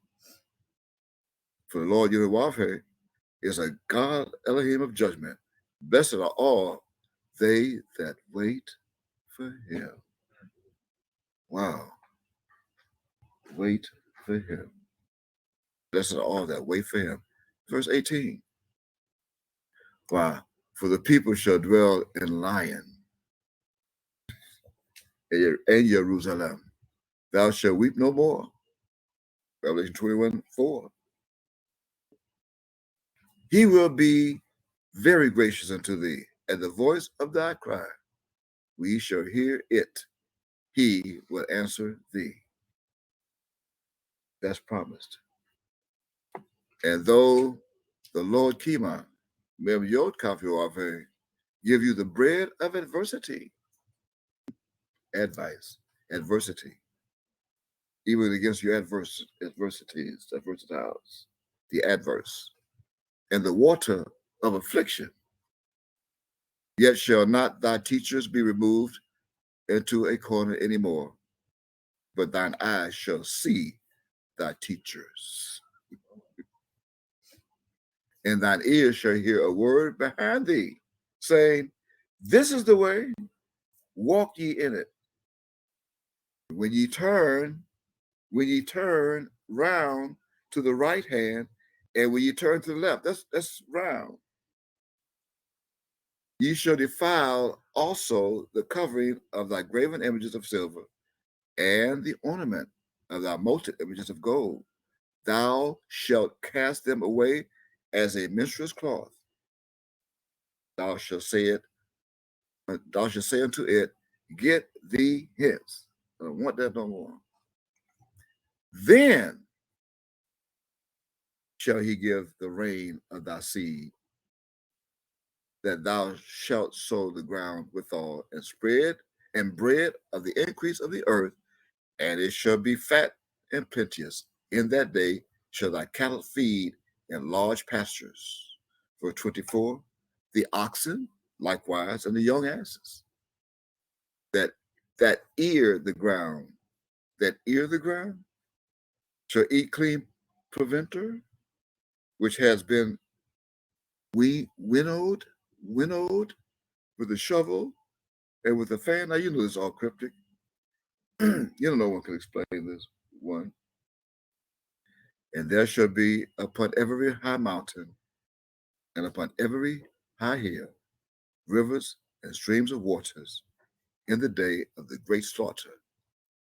For the Lord Yahweh is a God Elohim of judgment. Blessed are all they that wait for him. Wow. Wait for him. Blessed are all that wait for him. Verse 18. Wow. For the people shall dwell in Lion and Jerusalem. Thou shalt weep no more. Revelation 21:4. He will be very gracious unto thee. At the voice of thy cry, we shall hear it. He will answer thee. That's promised. And though the Lord Kema, give you the bread of adversity, adversity, even against your adversities, the adverse, and the water of affliction, yet shall not thy teachers be removed into a corner anymore, but thine eyes shall see thy teachers. And thine ears shall hear a word behind thee, saying, this is the way, walk ye in it. When ye turn round to the right hand, and when you turn to the left, that's round. Ye shall defile also the covering of thy graven images of silver, and the ornament of thy molten images of gold. Thou shalt cast them away as a minstrel's cloth. Thou shalt say unto it, get thee hence. I don't want that no more. Then shall he give the rain of thy seed, that thou shalt sow the ground withal, and spread and bread of the increase of the earth, and it shall be fat and plenteous. In that day shall thy cattle feed in large pastures. Verse 24, the oxen likewise and the young asses that ear the ground, shall eat clean provender, which has been winnowed with a shovel and with a fan. Now you know this is all cryptic. No one can explain this one. And there shall be upon every high mountain and upon every high hill rivers and streams of waters in the day of the great slaughter,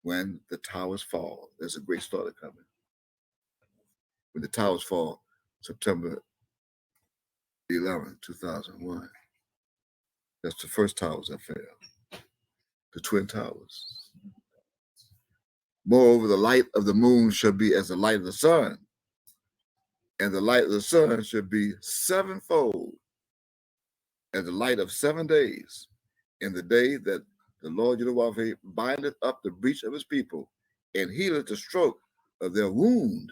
when the towers fall. There's a great slaughter coming. When the towers fall, September 11, 2001. That's the first towers that fell, the Twin Towers. Moreover, the light of the moon shall be as the light of the sun, and the light of the sun shall be sevenfold, as the light of 7 days, in the day that the Lord Yahweh bindeth up the breach of his people, and healeth the stroke of their wound.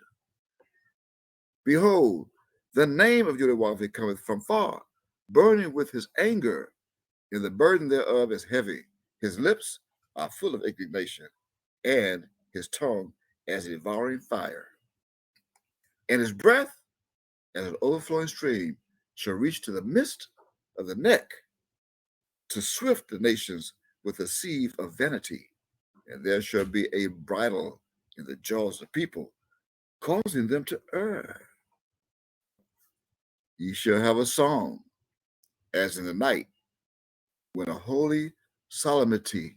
Behold, the name of Yahweh cometh from far, burning with his anger, and the burden thereof is heavy. His lips are full of indignation, and his tongue as a devouring fire. And his breath as an overflowing stream shall reach to the midst of the neck, to swift the nations with a sieve of vanity. And there shall be a bridle in the jaws of people, causing them to err. Ye shall have a song, as in the night, when a holy solemnity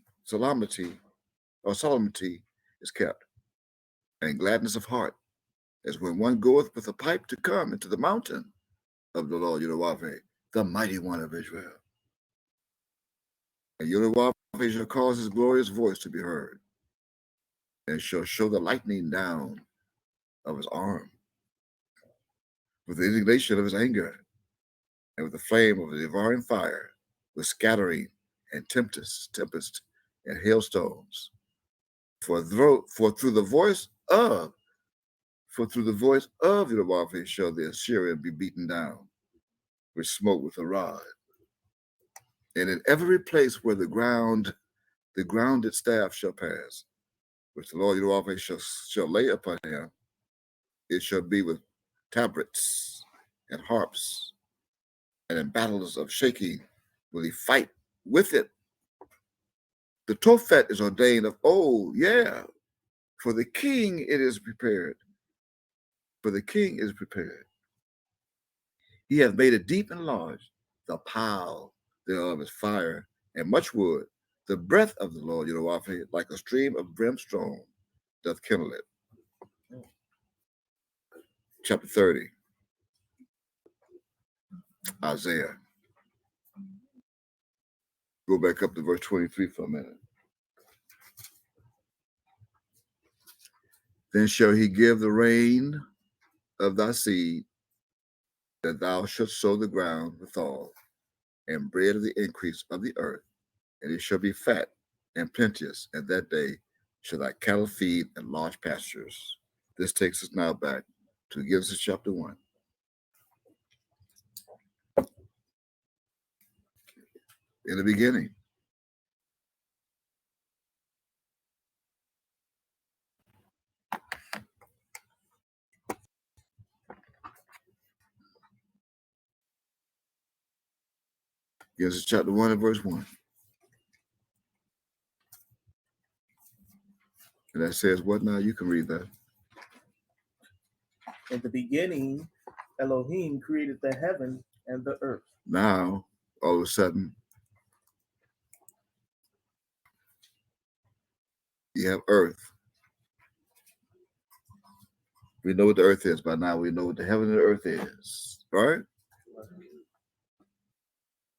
is kept, and gladness of heart, as when one goeth with a pipe to come into the mountain of the Lord Yahweh, the mighty one of Israel. And Yahweh shall cause his glorious voice to be heard, and shall show the lightning down of his arm, with the indignation of his anger, and with the flame of the devouring fire, with scattering and tempest and hailstones. For through the voice of Yahweh shall the Assyrian be beaten down, which smote with a rod. And in every place where the grounded staff shall pass, which the Lord Yahweh shall lay upon him, it shall be with tabrets and harps, and in battles of shaking will he fight with it. The Tophet is ordained of old, for the king it is prepared. For the king is prepared. He hath made it deep and large. The pile thereof is fire and much wood. The breath of the Lord Yahweh, like a stream of brimstone, doth kindle it. Chapter 30. Isaiah. Go back up to verse 23 for a minute. Then shall he give the rain of thy seed, that thou shouldst sow the ground withal, and bread of the increase of the earth, and it shall be fat and plenteous, and that day shall thy cattle feed in large pastures. This takes us now back to Genesis chapter 1. In the beginning, Genesis chapter 1 and verse 1. And that says what now? You can read that. In the beginning, Elohim created the heaven and the earth. Now, all of a sudden, you have earth. We know what the earth is by now. We know what the heaven and the earth is. Right?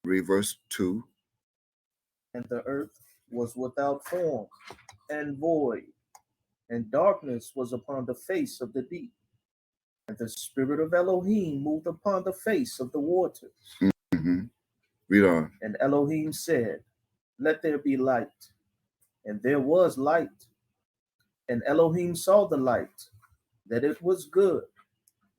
Read verse 2. And the earth was without form and void, and darkness was upon the face of the deep. And the spirit of Elohim moved upon the face of the waters. Mm-hmm. Read on. And Elohim said, let there be light. And there was light. And Elohim saw the light, that it was good.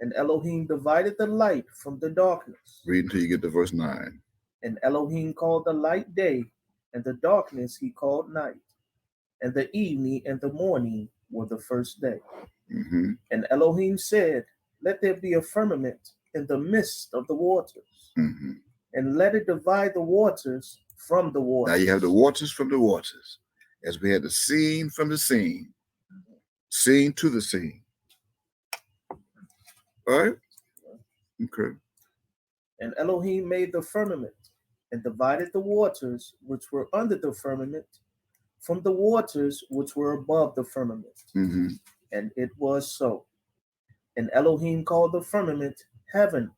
And Elohim divided the light from the darkness. Read until you get to verse 9. And Elohim called the light day, and the darkness he called night. And the evening and the morning were the first day. Mm-hmm. And Elohim said, let there be a firmament in the midst of the waters, Mm-hmm. and let it divide the waters from the waters. Now you have the waters from the waters, as we had the scene from the scene, scene to the scene. All right? Okay. And Elohim made the firmament, and divided the waters which were under the firmament from the waters which were above the firmament. Mm-hmm. And it was so. And Elohim called the firmament heaven,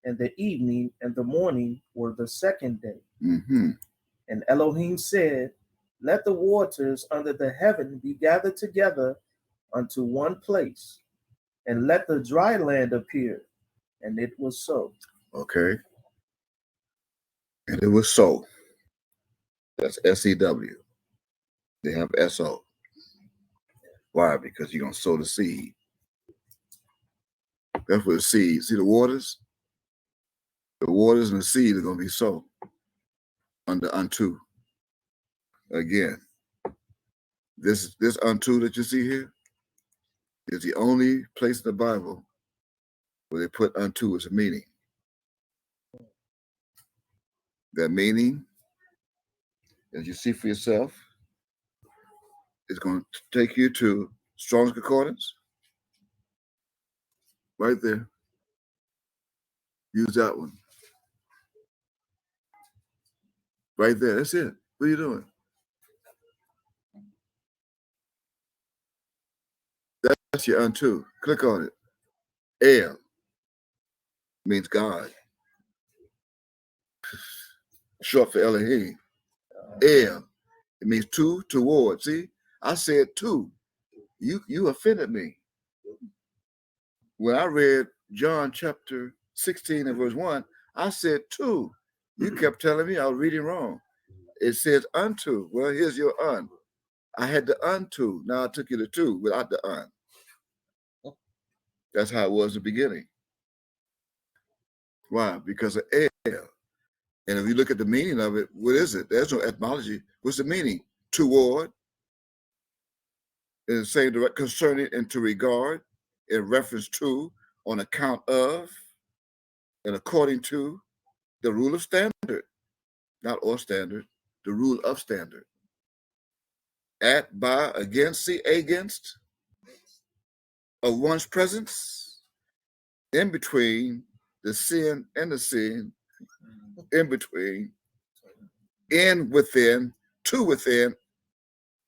and the evening and the morning were the second day. Mm-hmm. And Elohim said, let the waters under the heaven be gathered together unto one place, and let the dry land appear. And it was so. Okay. And it was so. That's S-E-W. They have S-O. Why? Because you're going to sow the seed. That's what the seed. See the waters? The waters and the seed are going to be sown under unto. Again, this unto that you see here is the only place in the Bible where they put unto as a meaning. That meaning, as you see for yourself, is going to take you to Strong's Concordance. Right there. Use that one. Right there. That's it. What are you doing? That's your unto. Click on it. El means God. Short for Elohim. El. It means to, toward. See, I said to. You offended me. When I read John chapter 16 and verse 1, I said to. You kept telling me I was reading wrong. It says unto. Well, here's your un. I had the unto. Now I took you to without the un. That's how it was in the beginning. Why? Because of el. And if you look at the meaning of it, what is it? There's no etymology. What's the meaning? Toward. In the same direct, concerning and to regard, in reference to, on account of, and according to the rule of standard. Not or standard, the rule of standard. At, by, against, see, against, of one's presence, in between the sin and the sin, in between, in, within, to within,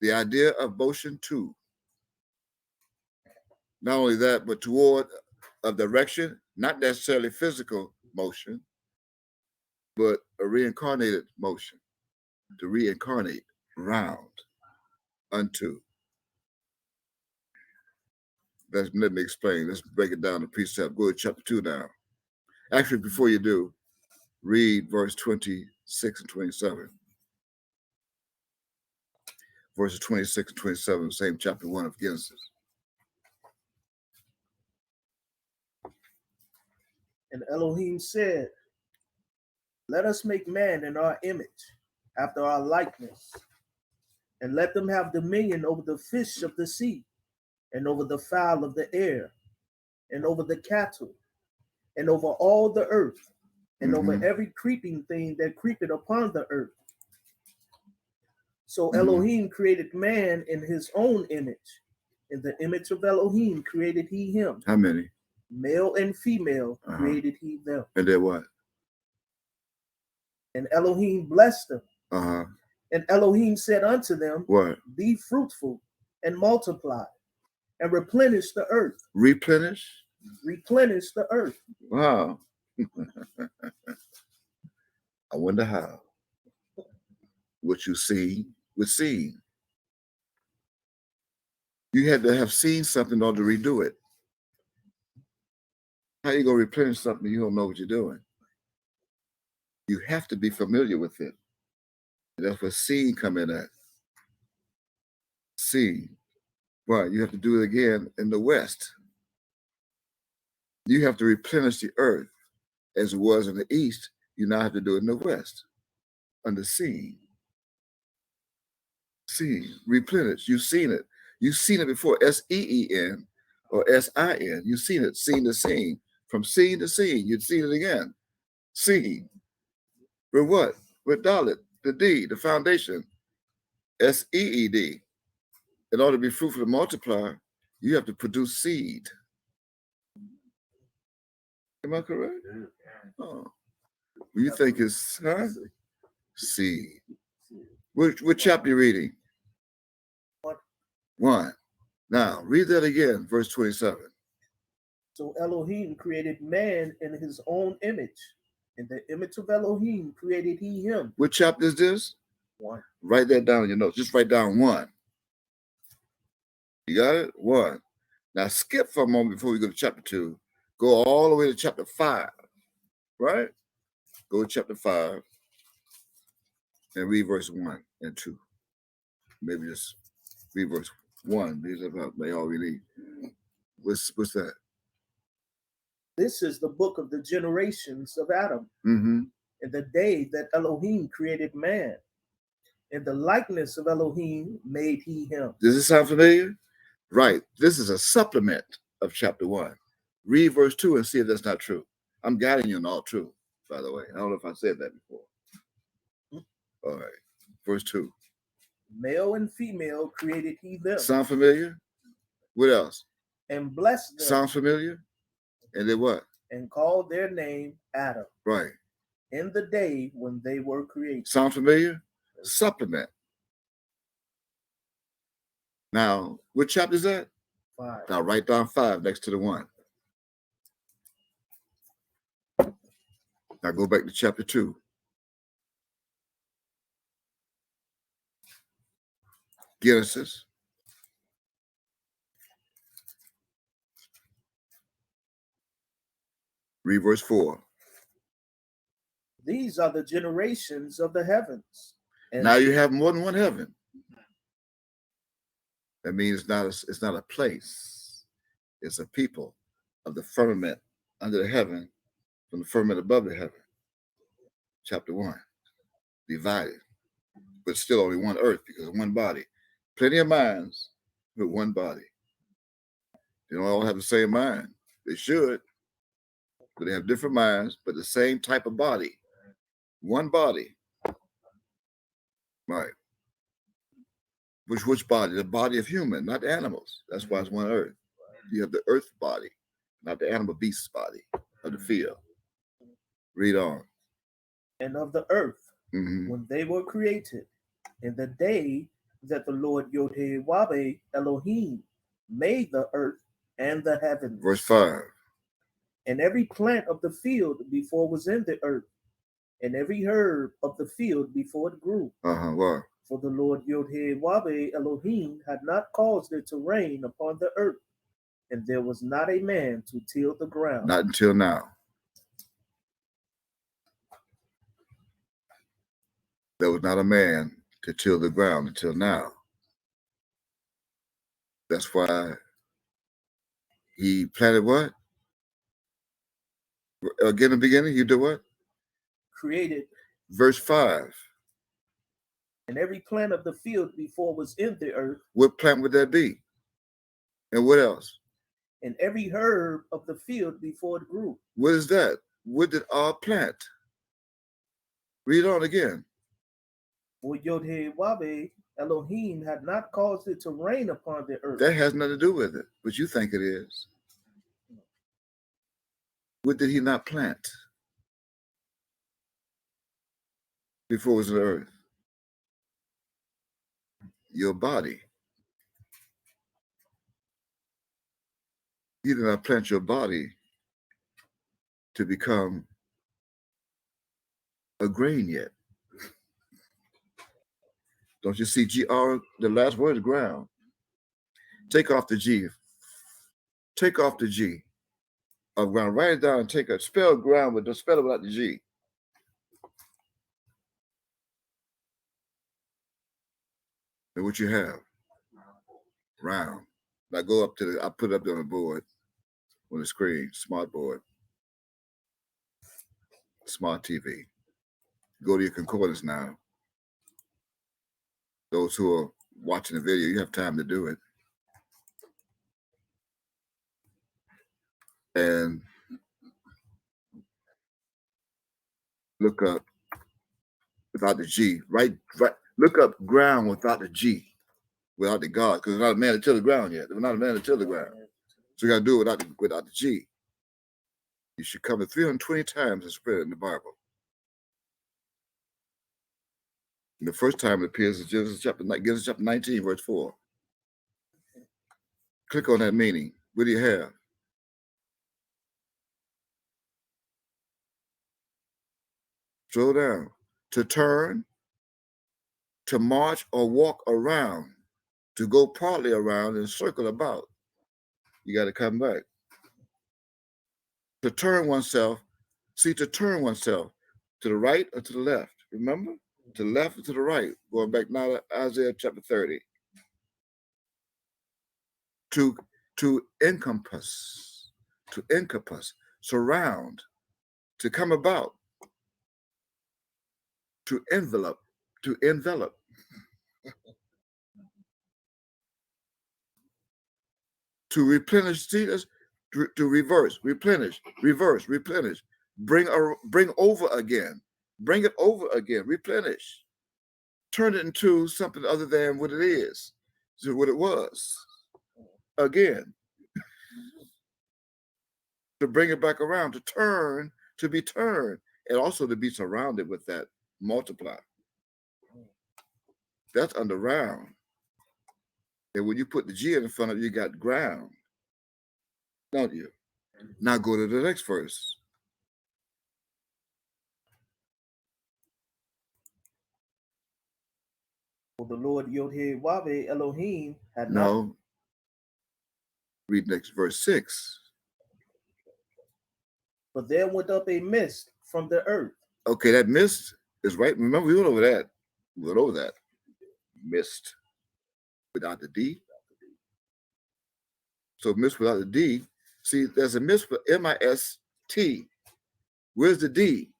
the idea of motion to. Not only that, but toward a direction, not necessarily physical motion, but a reincarnated motion, to reincarnate, round, unto. Let me explain. Let's break it down to precept. Go to chapter 2 now. Actually, before you do, read verse 26 and 27. Verses 26 and 27, same chapter 1 of Genesis. And Elohim said, let us make man in our image, after our likeness, and let them have dominion over the fish of the sea, and over the fowl of the air, and over the cattle, and over all the earth, and over every creeping thing that creepeth upon the earth. So Elohim created man in his own image. In the image of Elohim created he him. How many? Male and female created he them. And then what? And Elohim blessed them. And Elohim said unto them, what? Be fruitful and multiply and replenish the earth. Replenish? Replenish the earth. Wow. I wonder how. What you see was seen. You had to have seen something in order to redo it. How you going to replenish something you don't know what you're doing? You have to be familiar with it. That's where seeing come in at. Seeing. Right, you have to do it again in the West. You have to replenish the earth as it was in the East. You now have to do it in the West. Under seeing. Seeing. Replenish. You've seen it. You've seen it before. S-E-E-N or S-I-N. You've seen it. Seen to seeing. From seeing to seeing. You've seen it again. Seeing. With what? With Dalet. The D. The foundation. S-E-E-D. In order to be fruitful and multiply, you have to produce seed. Am I correct? Oh. You think it's seed. What chapter are you reading? 1. Now, read that again, verse 27. So Elohim created man in his own image. In the image of Elohim created he him. What chapter is this? 1. Write that down in your notes. Just write down 1. You got it? 1. Now skip for a moment before we go to chapter 2. Go all the way to chapter 5. Right? Go to chapter 5. and read verse 1 and 2. Maybe just read verse 1 because that's about all we need. What's that? This is the book of the generations of Adam. Mm-hmm. In the day that Elohim created man, in the likeness of Elohim made he him. Does this sound familiar? Right. This is a supplement of chapter 1. Read verse 2 and see if that's not true. I'm guiding you in all truth, by the way. I don't know if I said that before. All right. Verse 2. Male and female created he them. Sound familiar? What else? And blessed them. Sounds familiar? And then what? And called their name Adam. Right. In the day when they were created. Sound familiar? Supplement. Now, what chapter is that? 5. Now write down 5 next to the 1. Now go back to chapter 2. Genesis. Read verse 4. These are the generations of the heavens. And Now you have more than one heaven. That means it's not a place. It's a people of the firmament under the heaven from the firmament above the heaven. Chapter 1. Divided. But still only one earth because of one body. Plenty of minds, but one body. They don't all have the same mind. They should. But they have different minds, but the same type of body. One body. Right. Which body? The body of human, not animals. That's why it's one earth. You have the earth body, not the animal beast body of the field. Read on. And of the earth, Mm-hmm. when they were created, in the day that the Lord Yod-Heh-Wabe Elohim made the earth and the heavens. Verse 5. And every plant of the field before was in the earth, and every herb of the field before it grew. Why? For the Lord Yod-Heh-Wabe Elohim had not caused it to rain upon the earth, and there was not a man to till the ground. Not until now. There was not a man to till the ground until now. That's why he planted what? Again, in the beginning, he did what? Created, Verse 5. and every plant of the field before was in the earth, What plant would that be? And what else? and every herb of the field before it grew. What is that? What did our plant? Read on again. For Yod-Heh-Wabe Elohim had not caused it to rain upon the earth. That has nothing to do with it, but you think it is. What did he not plant before it was in the earth? Your body. He did not plant your body to become a grain yet. Don't you see GR? The last word is ground. Take off the G. Take off the G of ground. Write it down and take a spell ground, but don't spell it without the G. And what you have? Round. Now go up to the, I put it up there on the board, on the screen, smart board, smart TV. Go to your concordance now. Those who are watching the video, you have time to do it. And look up without the G. Right. Look up ground without the G, without the God, because there's not a man to till the ground yet. There's not a man to till the ground. So you got to do it without the G. You should cover 320 times and spread it in the Bible. And the first time it appears in Genesis chapter 19, verse 4. Click on that meaning. What do you have? Scroll down. To turn, to march or walk around, to go partly around and circle about. You got to come back. To turn oneself, to turn oneself to the right or to the left. Remember? to the left and to the right, going back now to Isaiah chapter 30. To encompass, surround, to come about, to envelop, to replenish. See us, to reverse, replenish, bring over again, bring it over again, replenish, turn it into something other than what it is, to what it was. Again, to bring it back around, to turn, to be turned, and also to be surrounded with that, multiply. That's under round. And when you put the G in front of it, you got ground, don't you? Now go to the next verse. For the Lord Yod-Heh-Wav-Heh Elohim had not. No. Read next verse 6. But there went up a mist from the earth. Okay, that mist is right. Remember, we went over that. Mist without the D. So mist without the D. See, there's a mist with M-I-S-T. Where's the D?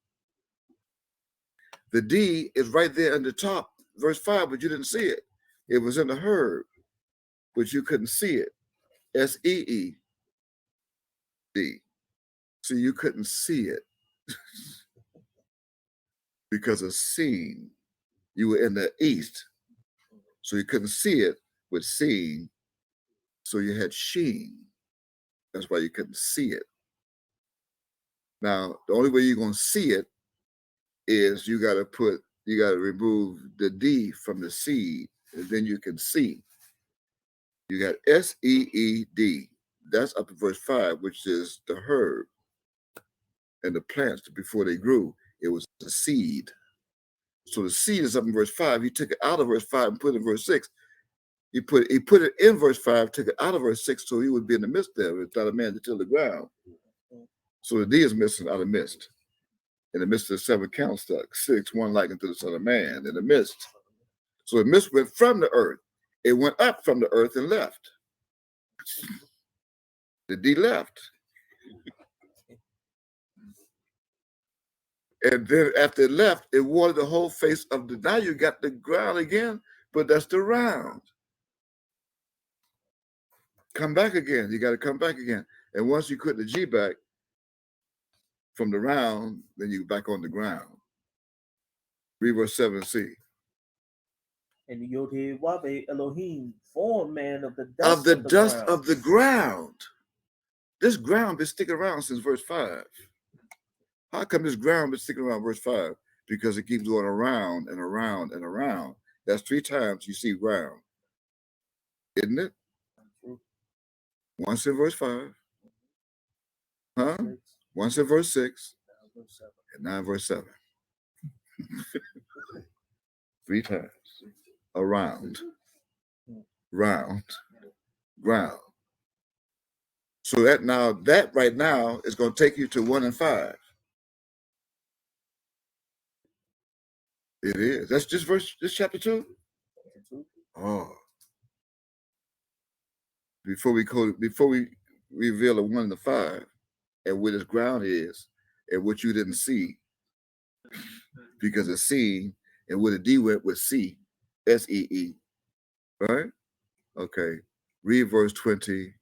The D is right there on the top, verse 5, but you didn't see it. It was in the herb, but you couldn't see it. S-E-E-D. So you couldn't see it because of seeing. You were in the east, so you couldn't see it with seeing. So you had sheen. That's why you couldn't see it. Now, the only way you're going to see it is you got to remove the D from the seed, and then you can see. You got S-E-E-D. That's up in verse 5, which is the herb. And the plants, before they grew, it was the seed. So the seed is up in verse 5. He took it out of verse 5 and put it in verse 6. He put it in verse 5, took it out of verse 6, so he would be in the midst there. It's not a man to till the ground. So the D is missing out of mist. In the midst of the 7 candlesticks, 6, one likened to the Son of Man, in the mist. So the mist went from the earth. It went up from the earth and left. The D left. And then after it left, it watered the whole face of the, now you got the ground again, but that's the round. Come back again. You got to come back again. And once you put the G back from the round, then you back on the ground. Read verse 7c. And the Yod-Heh-Wav-Heh Elohim formed man of the dust of the ground. This ground been sticking around since verse 5. How come this ground been sticking around verse 5? Because it keeps going around and around and around. That's 3 times you see ground. Isn't it? Once in verse 5. Huh? Once in verse 6. And now in verse 7. 3 times. Around. Round. Ground. So that right now is going to take you to 1 and 5. It is. That's just this chapter 2. Oh. Before we reveal the 1 and the 5, and where this ground is, and what you didn't see, because of seeing, and where the D went with C, S-E-E. Right? Okay. Read verse 21.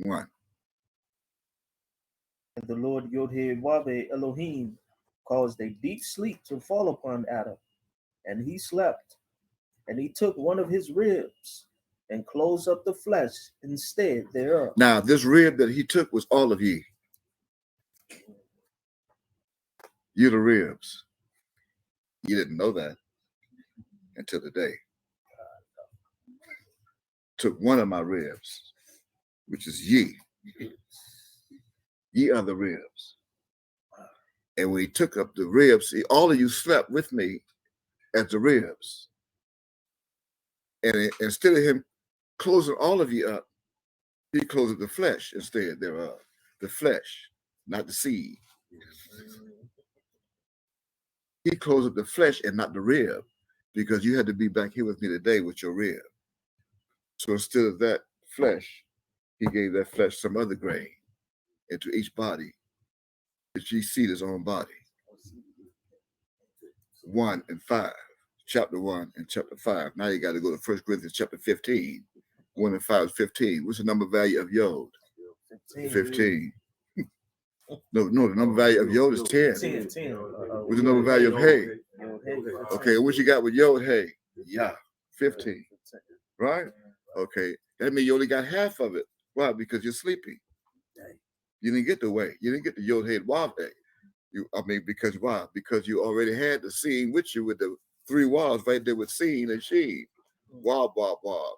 And the Lord Yod-Heh-Wav-Heh Elohim caused a deep sleep to fall upon Adam, and he slept. And he took one of his ribs and closed up the flesh instead thereof. Now, this rib that he took was all of ye. You're the ribs. You didn't know that until today. Took one of my ribs, which is ye. Ye are the ribs. And when he took up the ribs, all of you slept with me as the ribs. And instead of him closing all of you up, he closed the flesh instead thereof. The flesh, not the seed. He closed up the flesh and not the rib, because you had to be back here with me today with your rib. So instead of that flesh, he gave that flesh some other grain into each body, that ye seed his own body. 1 and 5, chapter 1 and chapter 5. Now you got to go to 1 Corinthians chapter 15. 1 and 5 is 15. What's the number value of Yod? 15. No, the number value of Yod is 10. 10. What's the number value of Hey? Hey. Okay, what you got with Yod Hey? Yeah, 15. Right? Okay, that means you only got half of it. Why? Because you're sleeping. You didn't get the way. You didn't get the Yod Hey Wav Hey. Because why? Because you already had the scene with you with the 3 Wavs right there with Seen and Sheen. Wab, wab, wab.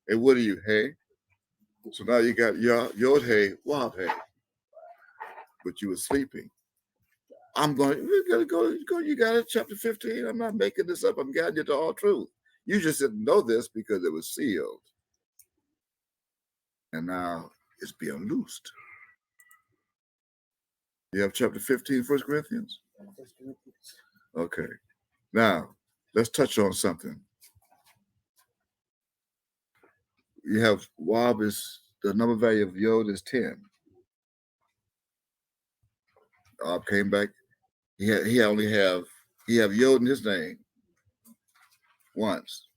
And what are you, Hey? So now you got Yod Hey, Wav Hey. But you were sleeping. We gotta go. You got it, chapter 15. I'm not making this up. I'm guiding you to all truth. You just didn't know this because it was sealed. And now it's being loosed. You have chapter 15, 1 Corinthians? Okay. Now, let's touch on something. You have Wab is, the number value of Yod is 10. Wab came back. He have Yod in his name once.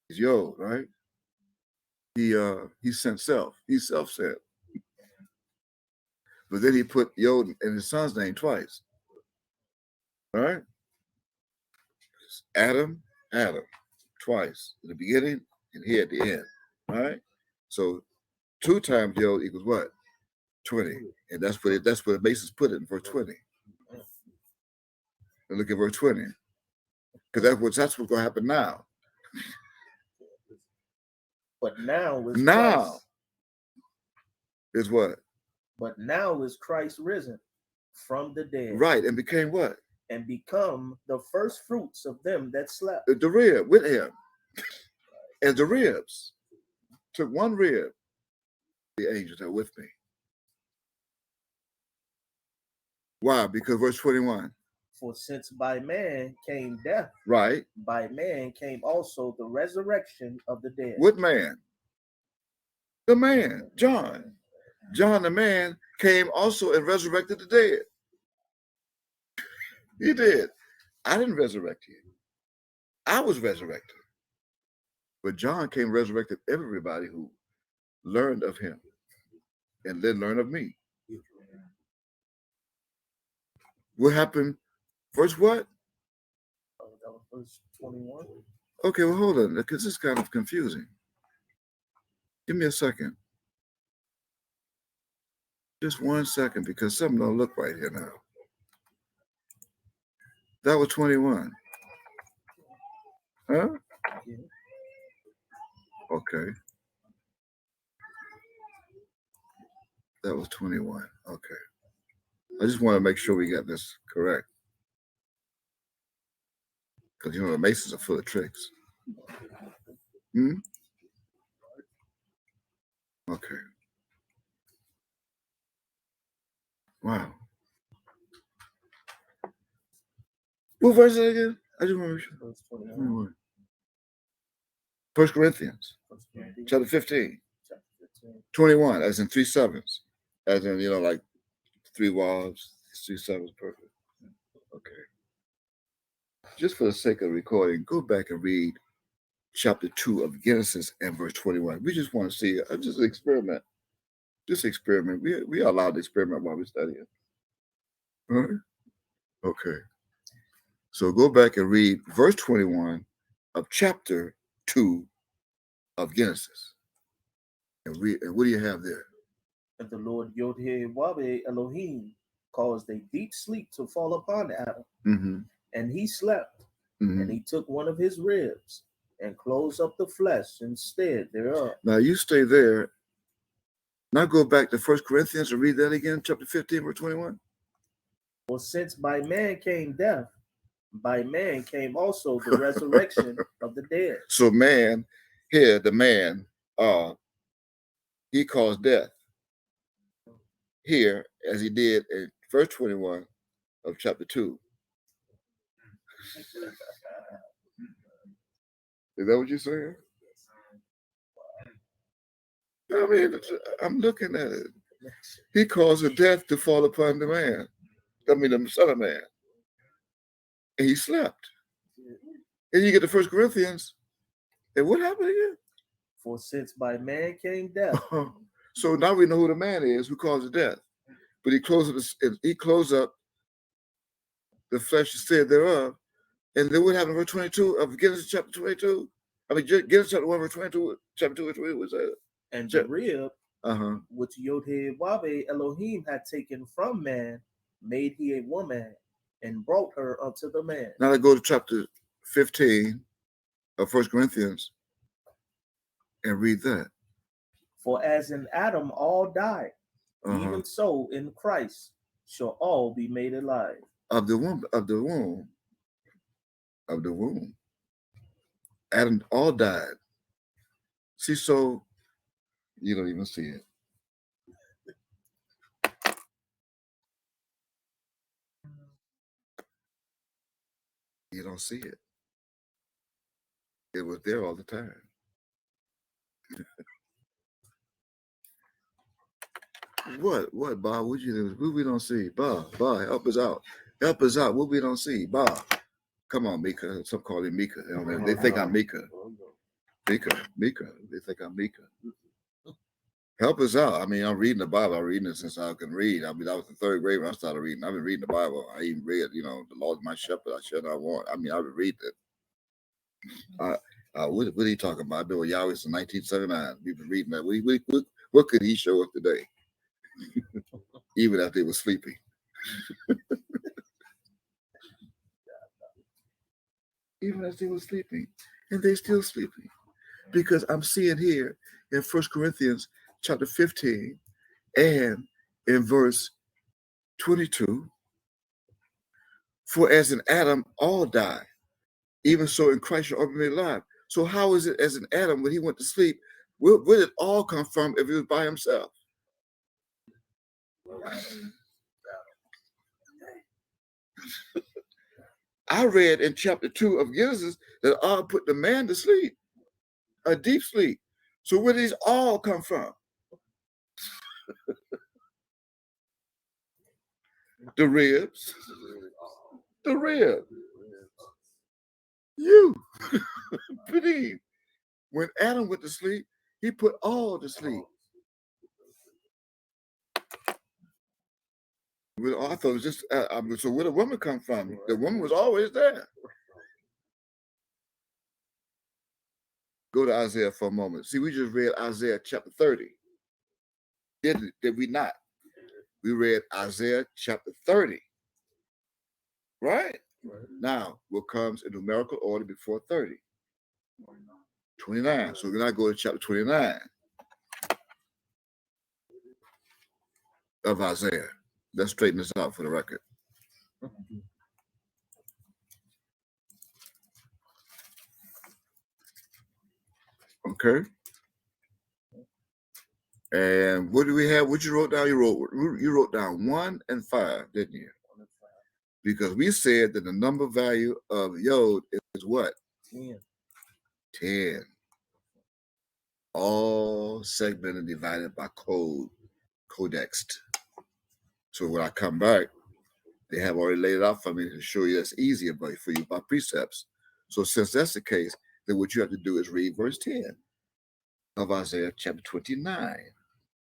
He's Yod, right? He sent self. He's self-sent. But then he put Yod in his son's name twice. All right? Adam, twice. In the beginning and here at the end. All right? So 2 times Yod equals what? 20. And that's where the Masons put it in verse 20. And look at verse 20. Because that's what's going to happen now. But now is what? But now is Christ risen from the dead. Right, and became what? And become the first fruits of them that slept. The rib with him. And the ribs. Took 1 rib. The angels are with me. Why? Because verse 21. For since by man came death, right, by man came also the resurrection of the dead. What man? The man, John. John, the man, came also and resurrected the dead. He did. I didn't resurrect you. I was resurrected. But John came and resurrected everybody who learned of him and then learned of me. What happened? Verse what? Verse 21. Okay, well, hold on, because this is kind of confusing. Give me a second. Just 1 second, because something don't look right here now. That was 21. Huh? Yeah. Okay. That was 21. Okay. I just want to make sure we got this correct. Because, the Masons are full of tricks. Okay. Wow. What verse is it again? I just want to make sure. Verse 21. 1 Corinthians, Verse 20. chapter 15. Chapter 15. 21, as in 3 sevens. As in, like 3 walls, 3 sevens, perfect. Okay. Just for the sake of recording, go back and read chapter 2 of Genesis and verse 21. We just want to see, just an experiment. Just experiment. We are allowed to experiment while we study it. All right? Okay. So go back and read verse 21 of chapter 2 of Genesis. And what do you have there? And the Lord Yod-Heh-Wabe Elohim caused a deep sleep to fall upon Adam. Mm-hmm. And he slept. Mm-hmm. And he took one of his ribs and closed up the flesh instead thereof. Now you stay there. Now go back to 1 Corinthians and read that again, chapter 15, verse 21. For since by man came death, by man came also the resurrection of the dead. So man, here, the man, he caused death. Here, as he did in verse 21, of chapter 2. Is that what you're saying? I mean, I'm looking at it. He caused a death to fall upon the man. I mean, the Son of Man. And he slept. And you get to 1 Corinthians. And what happened again? For since by man came death, So now we know who the man is who caused the death. But he closed up the flesh instead thereof. And then what happened in verse 22 of Genesis chapter 22? I mean, Genesis chapter 1, verse 22, chapter 2 and 3 was that? and the rib Uh-huh. which Yod-Heh-Wabe Elohim had taken from man, made he a woman, and brought her unto the man. Now let's go to chapter 15 of 1 Corinthians and read that. For as in Adam all died, Uh-huh. even so in Christ shall all be made alive. Of the womb. Adam all died. See, so you don't even see it. You don't see it. It was there all the time. What, Bob? What you do? What we don't see? Bob, help us out. Help us out. What we don't see? Bob. Come on, Mika. Some call him Mika. They think I'm Mika. Mika. They think I'm Mika. Help us out. I mean, I'm reading the Bible. I'm reading it since I can read. I mean, I was in third grade when I started reading. I've been reading the Bible. I even read, the Lord is my shepherd. I shall not want. I mean, I've been reading it. What are you talking about? I've been with Yahweh since 1979. We've been reading that. What could he show us today? Even after they were sleeping. Even as they were sleeping. And they're still sleeping. Because I'm seeing here in 1 Corinthians chapter 15 and in verse 22, for as in Adam all die, even so in Christ shall all be made alive. So how is it as in Adam when he went to sleep, where did it all come from if he was by himself? I read in chapter 2 of Genesis that Allah put the man to sleep, a deep sleep. So where did these all come from? The ribs. The rib. You. Believe. When Adam went to sleep, he put all to sleep. Well, I thought it was just, so where did the woman come from? The woman was always there. Go to Isaiah for a moment. See, we just read Isaiah chapter 30. Did we not? We read Isaiah chapter 30. Right? Now, what comes in numerical order before 30? 29. So we're going to go to chapter 29 of Isaiah. Let's straighten this out for the record. Okay. And what do we have? What you wrote down? You wrote down 1 and 5, didn't you? Because we said that the number value of Yod is what? 10. All segmented divided by codexed. So when I come back, they have already laid it out for me to show you that's easier for you by precepts. So since that's the case, then what you have to do is read verse 10 of Isaiah chapter 29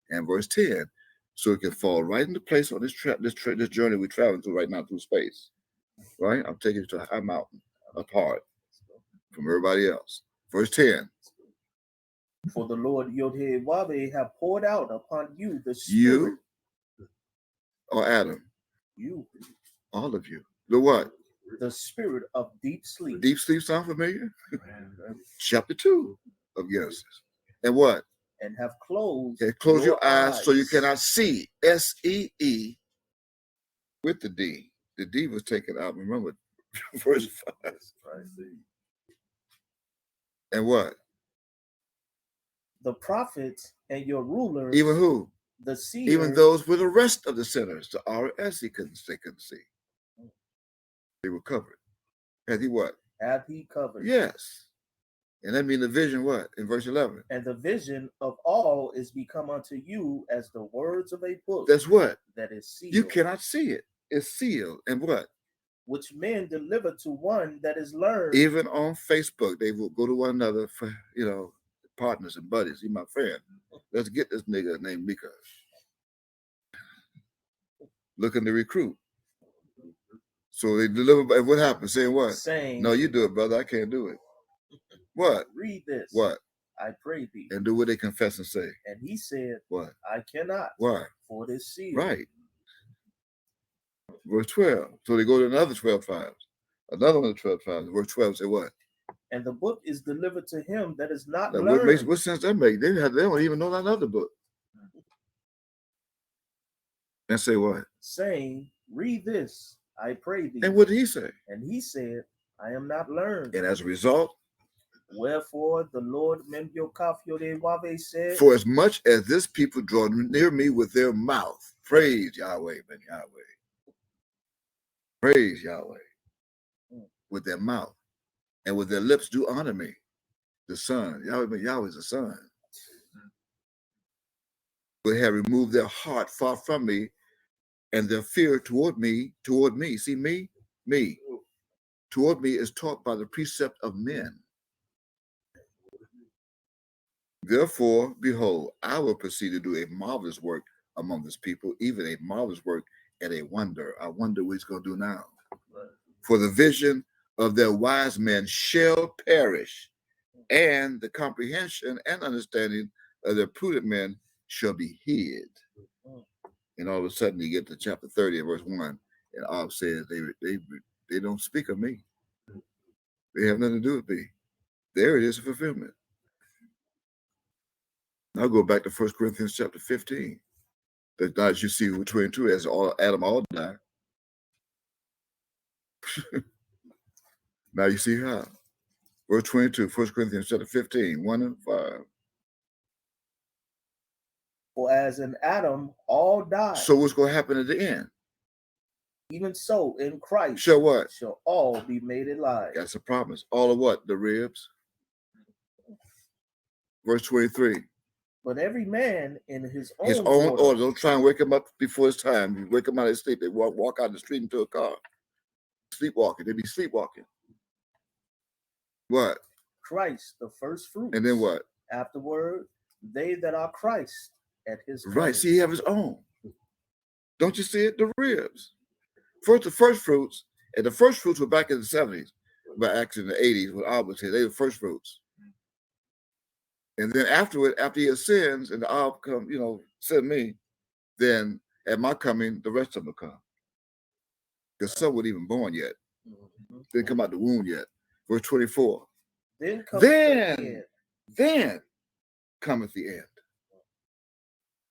and verse 10. So it can fall right into place on this journey we're traveling through right now through space. Right? I'm taking you to a high mountain apart from everybody else. Verse 10. For the Lord Yod-Heh-Wabe have poured out upon you the Spirit. You or Adam? You. All of you. The what? The spirit of deep sleep. Deep sleep sound familiar? Chapter 2 of Genesis. And what? And have closed. Okay, close your eyes so you cannot see. S-E-E with the D. The D was taken out. Remember, verse 5. And what? The prophets and your rulers. Even who? The seers. Even those were the rest of the sinners. The RS they couldn't see. They were covered. Hath he what? Hath he covered. Yes. And that means the vision what? In verse 11. And the vision of all is become unto you as the words of a book That's what? that is sealed. You cannot see it. It's sealed. And what? Which men deliver to one that is learned. Even on Facebook, they will go to one another for, partners and buddies. He's my friend. Let's get this nigga named Mika. Looking to recruit. So they deliver, and what happened? Saying what? Saying, no, you do it, brother. I can't do it. What? Read this. What? I pray thee. And do what they confess and say. And he said, What? I cannot. Why? For this sealed. Right. Verse 12. So they go to another 12 tribes. Another one of the 12 tribes. Verse 12 say what? And the book is delivered to him that is not Now, learned. what sense that make? They don't even know that other book. And say what? Saying, read this, I pray thee. And what did he say? And he said, I am not learned. And as a result, Wherefore the Lord Membiokaf Yodewave said, for as much as this people draw near me with their mouth, praise Yahweh, Ben Yahweh. Praise Yahweh with their mouth, and with their lips do honor me. The Son, Yahweh Ben Yahweh is the Son. But have removed their heart far from me, and their fear toward me. See, me. Toward me is taught by the precept of men. Therefore, behold, I will proceed to do a marvelous work among this people, even a marvelous work and a wonder. I wonder what he's going to do now. For the vision of their wise men shall perish, and the comprehension and understanding of their prudent men shall be hid. And all of a sudden, you get to chapter 30, verse 1, and Ab says they don't speak of me. They have nothing to do with me. There it is, fulfillment. Now go back to 1 Corinthians chapter 15. That as you see between two, as Adam all died. Now you see how. Verse 22, 1 Corinthians chapter 15, 1 and 5. For as in Adam all died, So what's going to happen at the end? even so in Christ Shall what? shall all be made alive. That's a promise. All of what? The ribs. Verse 23. But every man in his own, His own order. Don't try and wake him up before his time. You wake him out of his sleep. They walk out the street into a car. Sleepwalking. They be sleepwalking. What? Christ, the first fruit. And then what? Afterward, they that are Christ at his Right. coming. See, he have his own. Don't you see it? The ribs. First, the first fruits, and the first fruits were back in the 70s, but actually in the 80s when Ab was here. They were first fruits. And then afterward, after he ascends and the Ab come, send me, then at my coming, the rest of them will come. Because some weren't even born yet. Didn't come out the womb yet. Verse 24. Then comes Then- the end. Then cometh the end.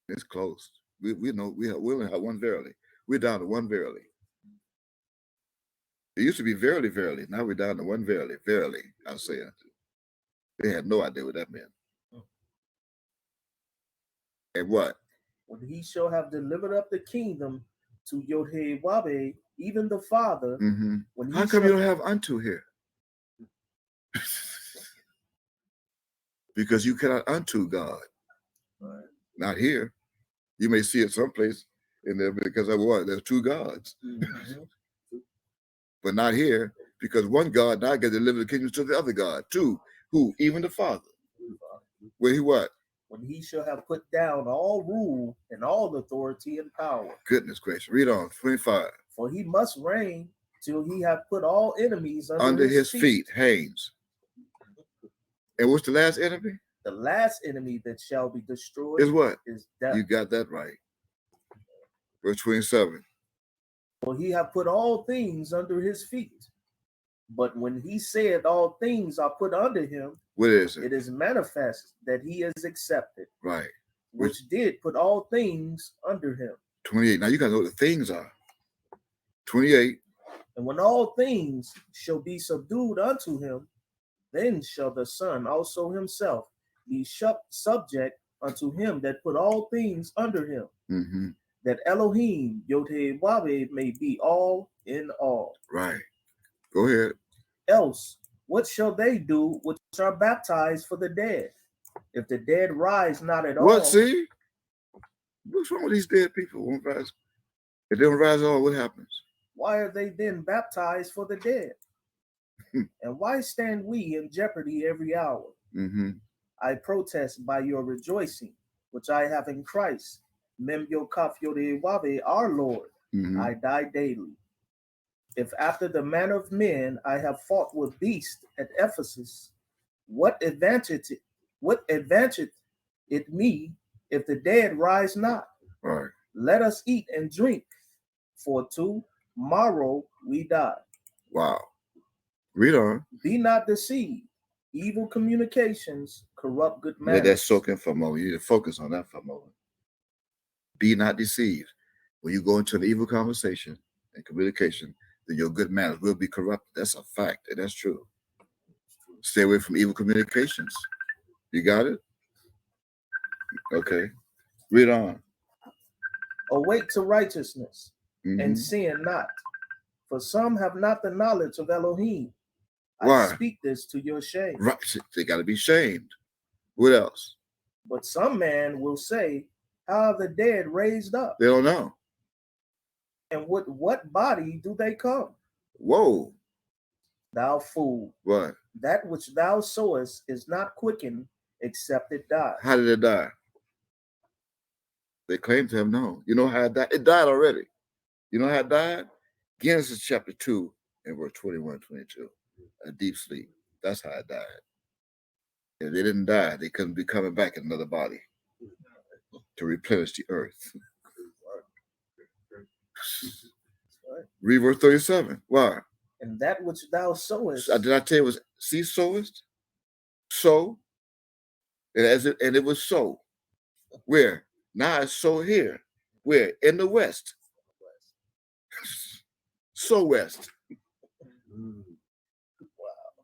It's close. We know we only have one verily. We're down to one verily. It used to be verily, verily. Now we're down to one verily. Verily, I say unto you. They had no idea what that meant. And what? When he shall have delivered up the kingdom to Yodhe-Wabe, even the Father, Mm-hmm. when he How come shall, you don't have unto here? Because you cannot unto God. Right. Not here. You may see it someplace in there because of what? There's two gods. Mhm. But not here, because one God now can deliver the kingdom to the other God. Two, who? Even the Father. Where he what? When he shall have put down all rule and all authority and power. Goodness gracious. Read on. 25. For he must reign till he have put all enemies Under his feet, Haynes. And what's the last enemy? The last enemy that shall be destroyed Is what? is death. You got that right. Verse 27. For he have put all things under his feet. But when he said all things are put under him, What is it? it is manifest that he is accepted, Right. which did put all things under him. 28. Now you got to know what the things are. 28. And when all things shall be subdued unto him, then shall the Son also himself be subject unto him that put all things under him, Mm-hmm. that Elohim Yodhe-Wabe may be all in all. Right. Go ahead. Else, what shall they do which are baptized for the dead? If the dead rise not at all, What? See? What's wrong with these dead people? Won't rise. If they don't rise at all, what happens? why are they then baptized for the dead? Hmm. And why stand we in jeopardy every hour? Mm-hmm. I protest by your rejoicing, which I have in Christ, Mem Yokaf Yodewabe, our Lord, Mm-hmm. I die daily. If after the manner of men I have fought with beasts at Ephesus, what advantage it me if the dead rise not? Right. Let us eat and drink, for tomorrow we die. Wow. Read on. Be not deceived. Evil communications corrupt good Let manners. that soak in for a moment. You need to focus on that for a moment. Be not deceived. When you go into an evil conversation and communication, then your good manners will be corrupted. That's a fact, and that's true. Stay away from evil communications. You got it? Okay. Read on. Awake to righteousness Mhm. and sin not. For some have not the knowledge of Elohim. Why? I speak this to your shame. Right. They got to be shamed. What else? But some man will say, how are the dead raised up? They don't know. And with what body do they come? Whoa. Thou fool, What? that which thou sowest is not quickened except it die. How did it die? They claim to have known. You know how it died? It died already. You know how it died? Genesis chapter 2 and verse 21 22. A deep sleep. That's how it died. If they didn't die, they couldn't be coming back in another body to replenish the earth. Read verse 37. Why? And that which thou sowest, Did I tell you it was see sowest? Sow. And it was sow. Where? Now it's sow here. Where? In the west. So west.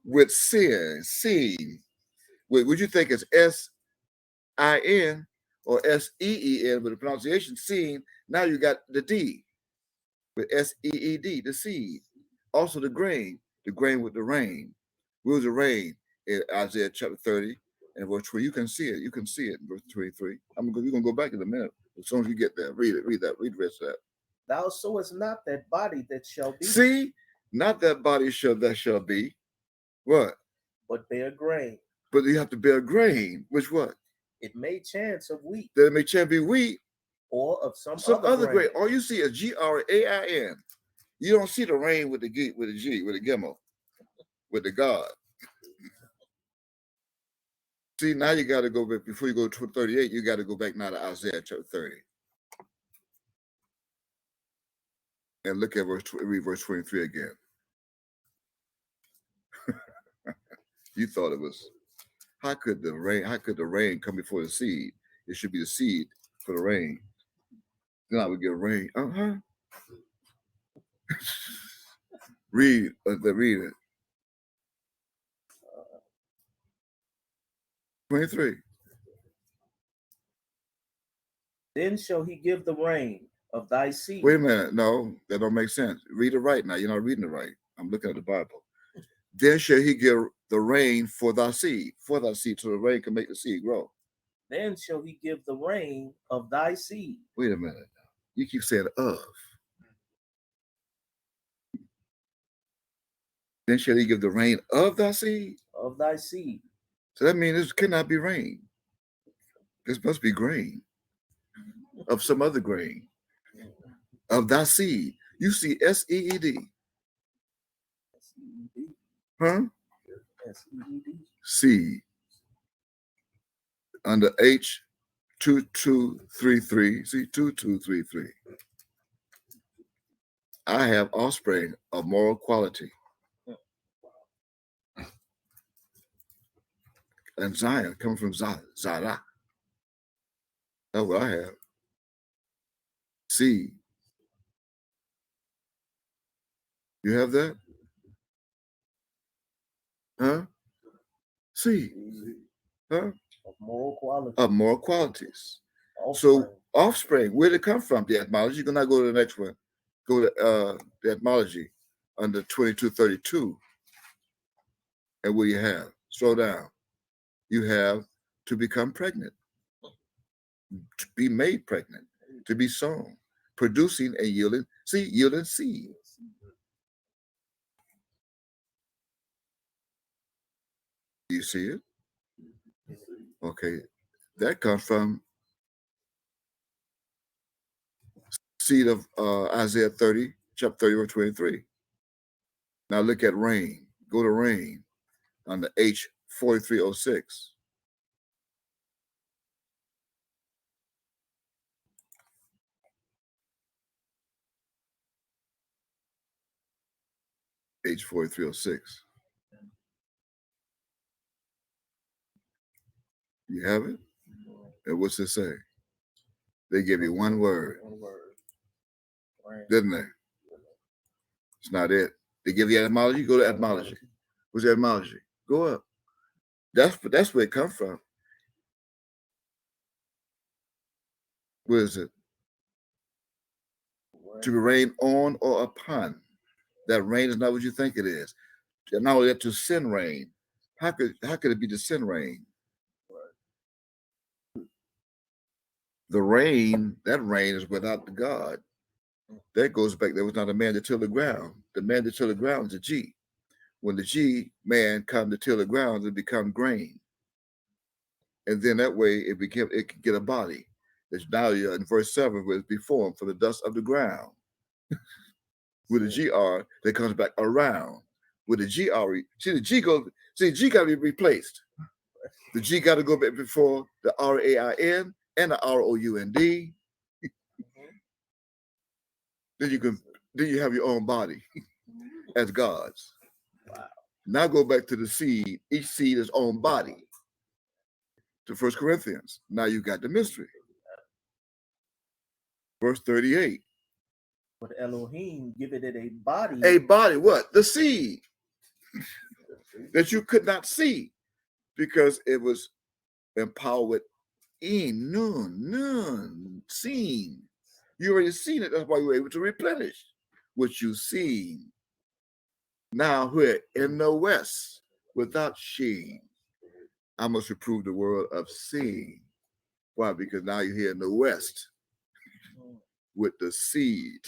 With sin, seen. Would you think it's S-I-N or S-E-E-N with the pronunciation seen? Now you got the D with S-E-E-D, the seed. Also the grain with the rain. Where's the rain? In Isaiah chapter 30 and verse 20. You can see it. You can see it in verse 23. You're going to go back in a minute. As soon as you get there, read it. Read that. Read the rest of that. thou sowest not that body that shall be, See, not that body that shall be. What? but bear grain. But you have to bear grain. Which what? It may chance of wheat, That it may chance be wheat, or of some other grain. grain. All you see is G-R-A-I-N. You don't see the rain with the G, with the Gimel, with the God. See, now you got to go back, before you go to 38, you got to go back now to Isaiah chapter 30. And look at read verse 23 again. You thought it was, how could the rain come before the seed? It should be the seed for the rain. Then I would get rain. Read it. 23. Then shall he give the rain of thy seed. Wait a minute. No, that don't make sense. Read it right now. You're not reading it right. I'm looking at the Bible. Then shall he give the rain for thy seed, so the rain can make the seed grow. Then shall he give the rain of thy seed. Wait a minute. You keep saying of. Then shall he give the rain of thy seed? Of thy seed. So that means this cannot be rain. This must be grain. Of some other grain. Of thy seed. You see S-E-E-D. S-E-E-D. Huh? S-E-E-D. Seed. Under H 2233. See, 2233. I have offspring of moral quality. And Zion, coming from Zara. That's what I have. Seed. You have that? Huh? Seed. Huh? Of moral quality. Of moral qualities. Offspring. So offspring, where did it come from? The etymology. You're gonna go to the next one. Go to the etymology under 22:32. And what do you have? Slow down. You have to become pregnant, to be made pregnant, to be sown, producing and yielding seed. Do you see it? Okay, that comes from seed of Isaiah 30, chapter 30, verse 23. Now look at rain. Go to rain on the H4306. H4306. You have it? And what's it say? They give you one word, didn't they? It's not it. They give you etymology, go to etymology. What's etymology? Go up. That's where it comes from. Where is it? To rain on or upon. That rain is not what you think it is. And not only that, to send rain. How could it be to send rain? The rain, that rain is without the God. That goes back, there was not a man to till the ground. The man to till the ground is a G. When the G man come to till the ground, it become grain. And then that way it could get a body. It's now in verse 7 where it's be formed from the dust of the ground. With the GR that comes back around. With the GR, the G got to be replaced. The G got to go back before the RAIN and the ROUND. Then you have your own body as God's. Wow. Now go back to the seed. Each seed is own body. To 1 Corinthians. Now you got the mystery. Verse 38. But Elohim giveth it a body. A body, what? The seed that you could not see because it was empowered in none seen. You already seen it. That's why you were able to replenish what you seen. Now we're in the west without sheen. I must reprove the world of seeing. Why? Because now you're here in the west with the seed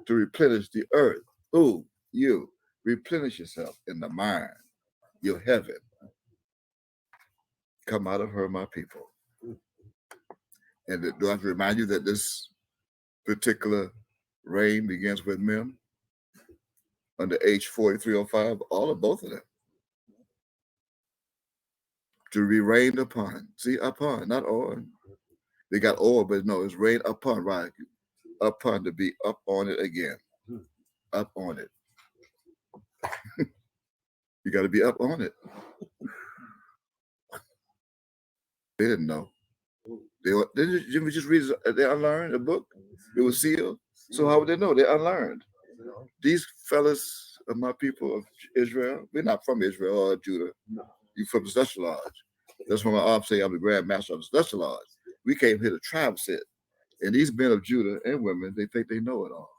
to replenish the earth. Who? You. Replenish yourself in the mind, your heaven. Come out of her, my people. And do I have to remind you that this particular reign begins with Mem under H4305, both of them. To be reigned upon. See, upon, not on. They got or, but no, it's rain upon, right? Upon, to be up on it again. Up on it. You got to be up on it. They didn't know. Didn't we just read? They unlearned a book. It was sealed. So how would they know? They unlearned. These fellas are my people of Israel. We're not from Israel or Judah. You're from the Celestial Lodge. That's why my arms say I'm the Grand Master of the Celestial Lodge. We came here to tribe sit. And these men of Judah and women, they think they know it all.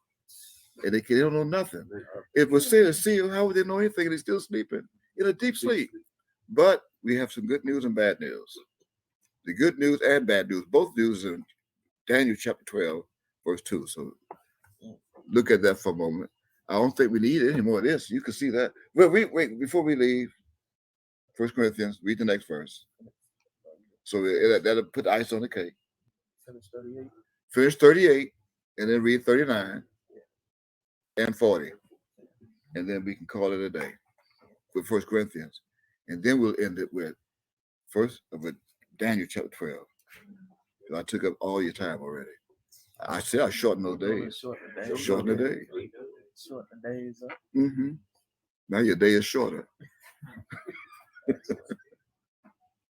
And they don't know nothing. If we're saying sealed, how would they know anything? They're still sleeping in a deep sleep. But we have some good news and bad news. The good news and bad news, both news in Daniel chapter 12, verse 2. So look at that for a moment. I don't think we need any more of this. You can see that. Well, wait, before we leave, 1 Corinthians, read the next verse. So that'll put the ice on the cake. Finish 38, and then read 39 and 40. And then we can call it a day with 1 Corinthians. And then we'll end it with Daniel chapter 12. I took up all your time already. I said I shortened those days. Shorten the day. Shorten the days up. Mm-hmm. Now your day is shorter.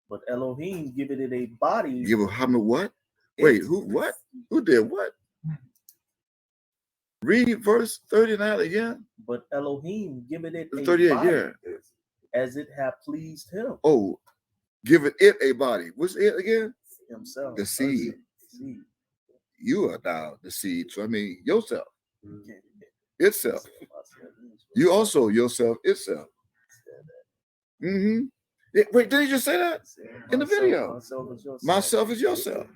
But Elohim giveth it a body. Give a how many what? Wait, who what? Who did what? Read verse 39 again. But Elohim giveth it a 38, body yeah. as it hath pleased him. Oh, give it a body. What's it again? Himself. The seed. Seed. You are now the seed. So I mean yourself. itself. You also yourself itself. Mm-hmm. Wait, did he just say that in the video? Myself is yourself.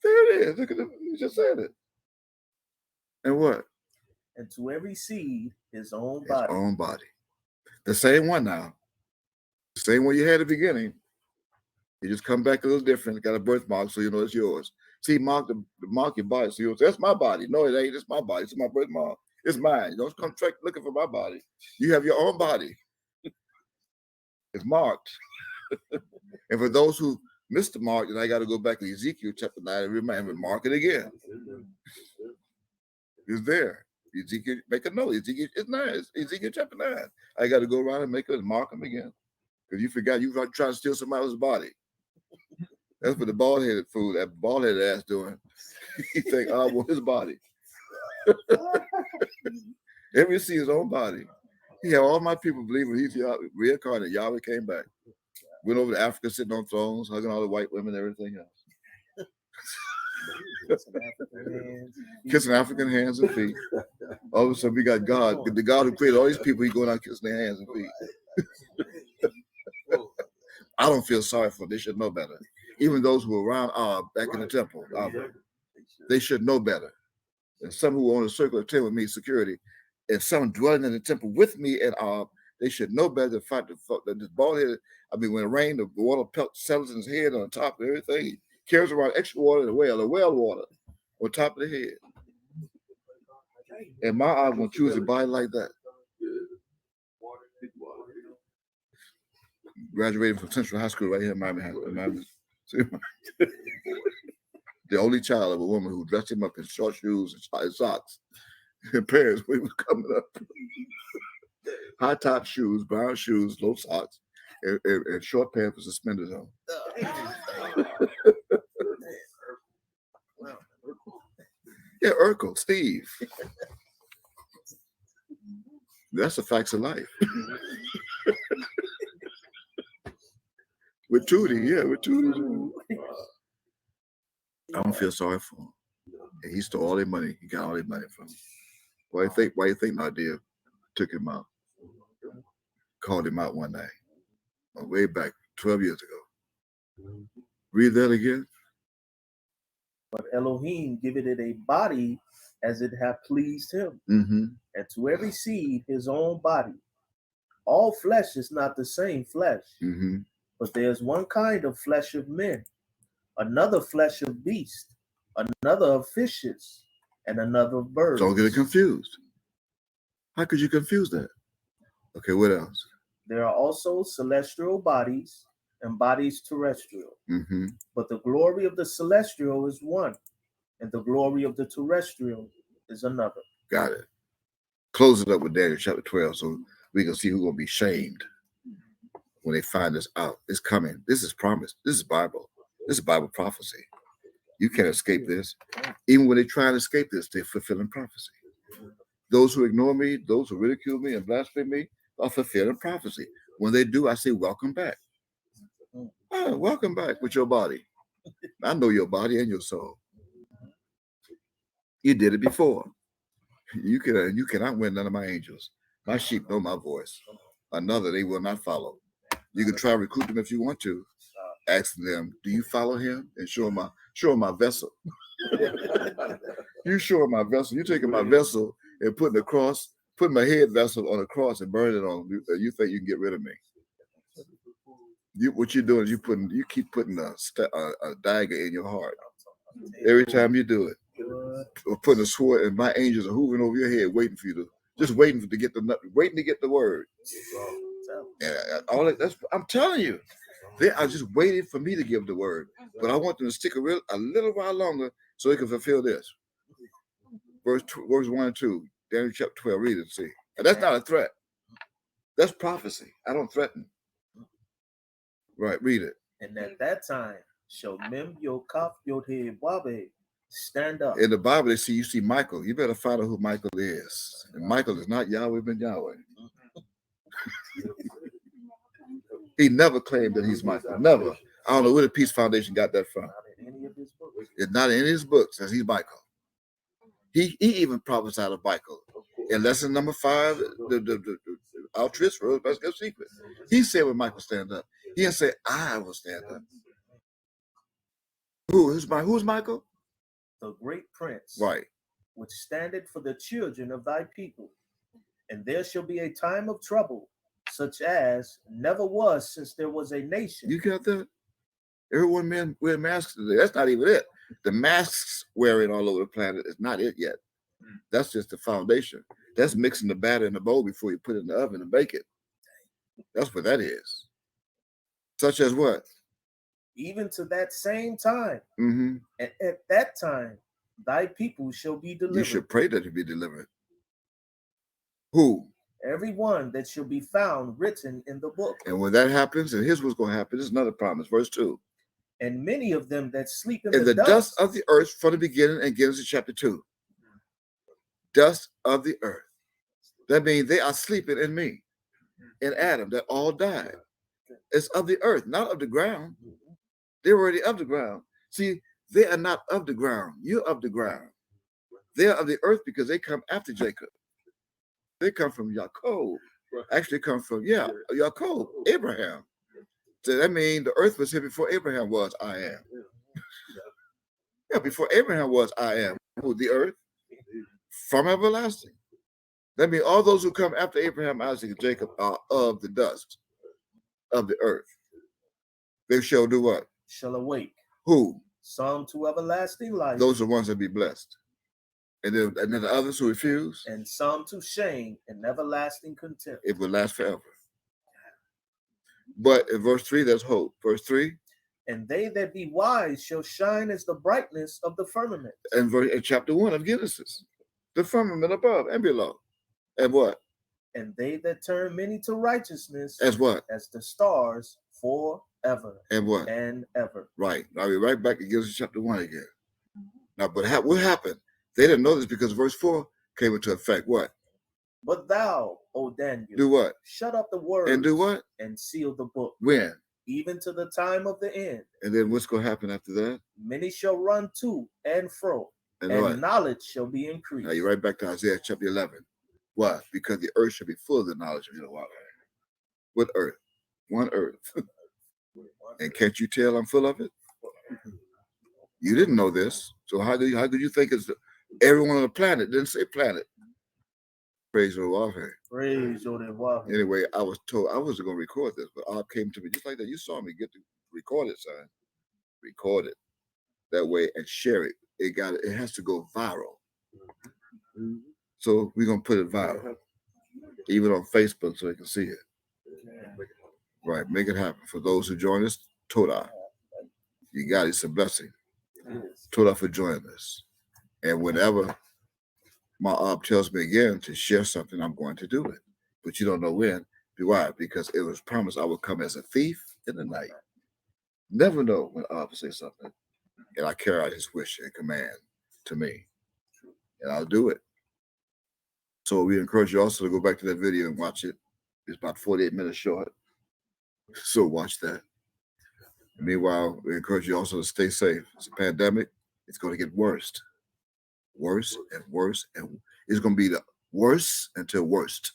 There it is. Look at it. You just said it. And what? And to every seed, his own His body. own body. The same one now. The same one you had at the beginning. You just come back a little different. Got a birthmark, so you know it's yours. See, mark your body. So you say, that's my body. No, it ain't. It's my body. It's my birthmark. It's mine. You don't come looking for my body. You have your own body. It's marked. And for those who missed the mark, then I got to go back to Ezekiel chapter 9 and remember, mark it again. It's there. Ezekiel, make a note. Ezekiel, it's 9. It's Ezekiel chapter 9. I got to go around and make it and mark them again. Because you forgot you were trying to steal somebody else's body. That's what the bald-headed fool, that bald-headed ass doing. He think, I want his body. Every see his own body. He had all my people believing he's reincarnated. Yahweh came back. Went over to Africa, sitting on thrones, hugging all the white women and everything else. Kissing African hands and feet. All of a sudden, we got God. The God who created all these people, he going out kissing their hands and feet. I don't feel sorry for them. They should know better. Even those who were around back in the temple, they should know better. And some who were on the circle of 10 with me, security, and some dwelling in the temple with me, and they should know better than fight this bald-headed. I mean, when it rained, the water settles in his head on top of everything. He carries around extra water in the well water on top of the head. And my eye gonna choose a body like that. Graduated from Central High School right here in Miami. The only child of a woman who dressed him up in short shoes and socks. And parents when he was coming up. High top shoes, brown shoes, low socks, and short pants with suspenders on. Yeah, Urkel, Steve. That's the facts of life. With Tootie, with Tootie. I don't feel sorry for him. And he stole all their money. He got all their money from him. Why you think my dear took him out? Called him out one night. Way back 12 years ago. Read that again. But Elohim giveth it a body as it hath pleased him. Mm-hmm. And to every seed his own body. All flesh is not the same flesh. Mm-hmm. But there's one kind of flesh of men, another flesh of beasts, another of fishes, and another of birds. Don't get it confused. How could you confuse that? Okay, what else? There are also celestial bodies and bodies terrestrial. Mm-hmm. But the glory of the celestial is one, and the glory of the terrestrial is another. Got it. Close it up with Daniel chapter 12 so we can see who's going to be shamed when they find this out. It's coming. This is promise. This is Bible. This is Bible prophecy. You can't escape this. Even when they try to escape this, they're fulfilling prophecy. Those who ignore me, those who ridicule me and blaspheme me are fulfilling prophecy. When they do, I say, welcome back. Welcome back with your body. I know your body and your soul. You did it before. You cannot win none of my angels. My sheep know my voice. Another they will not follow. You can try to recruit them if you want to. Ask them, do you follow him? And show them my vessel. You show them my vessel. You taking my vessel and putting my head vessel on a cross and burning it on. You think you can get rid of me? What you're doing is you keep putting a dagger in your heart every time you do it. Or putting a sword, and my angels are hovering over your head, waiting for you to get the word. And all that's I'm telling you, they are just waiting for me to give the word. But I want them to stick a little while longer so they can fulfill this. Verse 1 and 2, Daniel chapter 12. Read it and see. And that's not a threat. That's prophecy. I don't threaten. Right, read it. And at that time shall Mem Yokaf Yodhe Wabe stand up. In the Bible, you see Michael. You better find out who Michael is. And Michael is not Yahweh ben Yahweh. He never claimed that he's Michael. Never. I don't know where the Peace Foundation got that from. Not in any of his books. It's not in his books, says he's Michael. He even prophesied of Michael. In lesson number 5, the Altruist Rose Best Kept Secret. He said when Michael stand up. He didn't say, I will stand up. Who's Michael? The great prince, Right. which standeth for the children of thy people. And there shall be a time of trouble, such as never was since there was a nation. You got that? Everyone men wear masks today. That's not even it. The masks wearing all over the planet is not it yet. That's just the foundation. That's mixing the batter in the bowl before you put it in the oven and bake it. That's what that is. Such as what? Even to that same time. Mm-hmm. And at that time, thy people shall be delivered. You should pray that you be delivered. Who? Every one that shall be found written in the book. And when that happens, and here's what's going to happen. This is another promise. Verse 2. And many of them that sleep in the dust of the earth from the beginning in Genesis chapter 2. Dust of the earth. That means they are sleeping in me, in Adam, that all died. It's of the earth, not of the ground. They're already of the ground. See, they are not of the ground. You're of the ground. They are of the earth because they come after Jacob. They come from Yaakov. Actually come from, Yaakov, Abraham. So that means the earth was here before Abraham was, I am. Yeah, before Abraham was, I am. Who, the earth? From everlasting. That means all those who come after Abraham, Isaac, and Jacob are of the dust of the earth. They shall do what? Shall awake. Who? Some to everlasting life. Those are the ones that be blessed. And then the others who refuse. And some to shame and everlasting contempt. It will last forever. But in verse 3, there's hope. Verse 3. And they that be wise shall shine as the brightness of the firmament. And in chapter 1 of Genesis. The firmament above and below. And what? And they that turn many to righteousness. As what? As the stars forever. And what? And ever. Right. Now we're right back to Genesis chapter 1 again. Now, but what happened? They didn't know this because verse 4 came into effect. What? But thou, O Daniel, do what? Shut up the words. And do what? And seal the book. When? Even to the time of the end. And then what's going to happen after that? Many shall run to and fro, and knowledge shall be increased. Now you're right back to Isaiah chapter 11. Why? Because the earth shall be full of the knowledge of Yahweh. What earth? One earth. And can't you tell I'm full of it? You didn't know this. So how could you think it's everyone on the planet? Didn't say planet. Praise Yahweh. Praise Yahweh. Anyway, I was told I wasn't going to record this, but Ab came to me just like that. You saw me get to record it, son. Record it that way and share it. It has to go viral. So we're going to put it viral, even on Facebook so they can see it. Right, make it happen. For those who join us, Toda. You got it. It's a blessing. Toda for joining us. And whenever my Ab tells me again to share something, I'm going to do it. But you don't know when. Why? Because it was promised I would come as a thief in the night. Never know when Ab will say something. And I carry out his wish and command to me. And I'll do it. So we encourage you also to go back to that video and watch it. It's about 48 minutes short. So watch that. And meanwhile, we encourage you also to stay safe. It's a pandemic. It's going to get worse. Worse and worse. And it's going to be the worst until worst.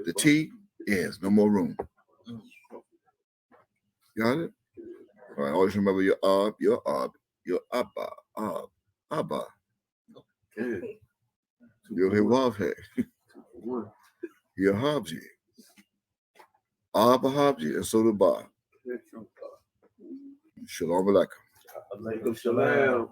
The T ends. No more room. Got it? All right. Always remember your Ab, your Abba, Abba. Okay. Your Hiwavhe. Your Habji. Abba Habji and so do Ba. Shalom Alaikum. Alaikum Shalom.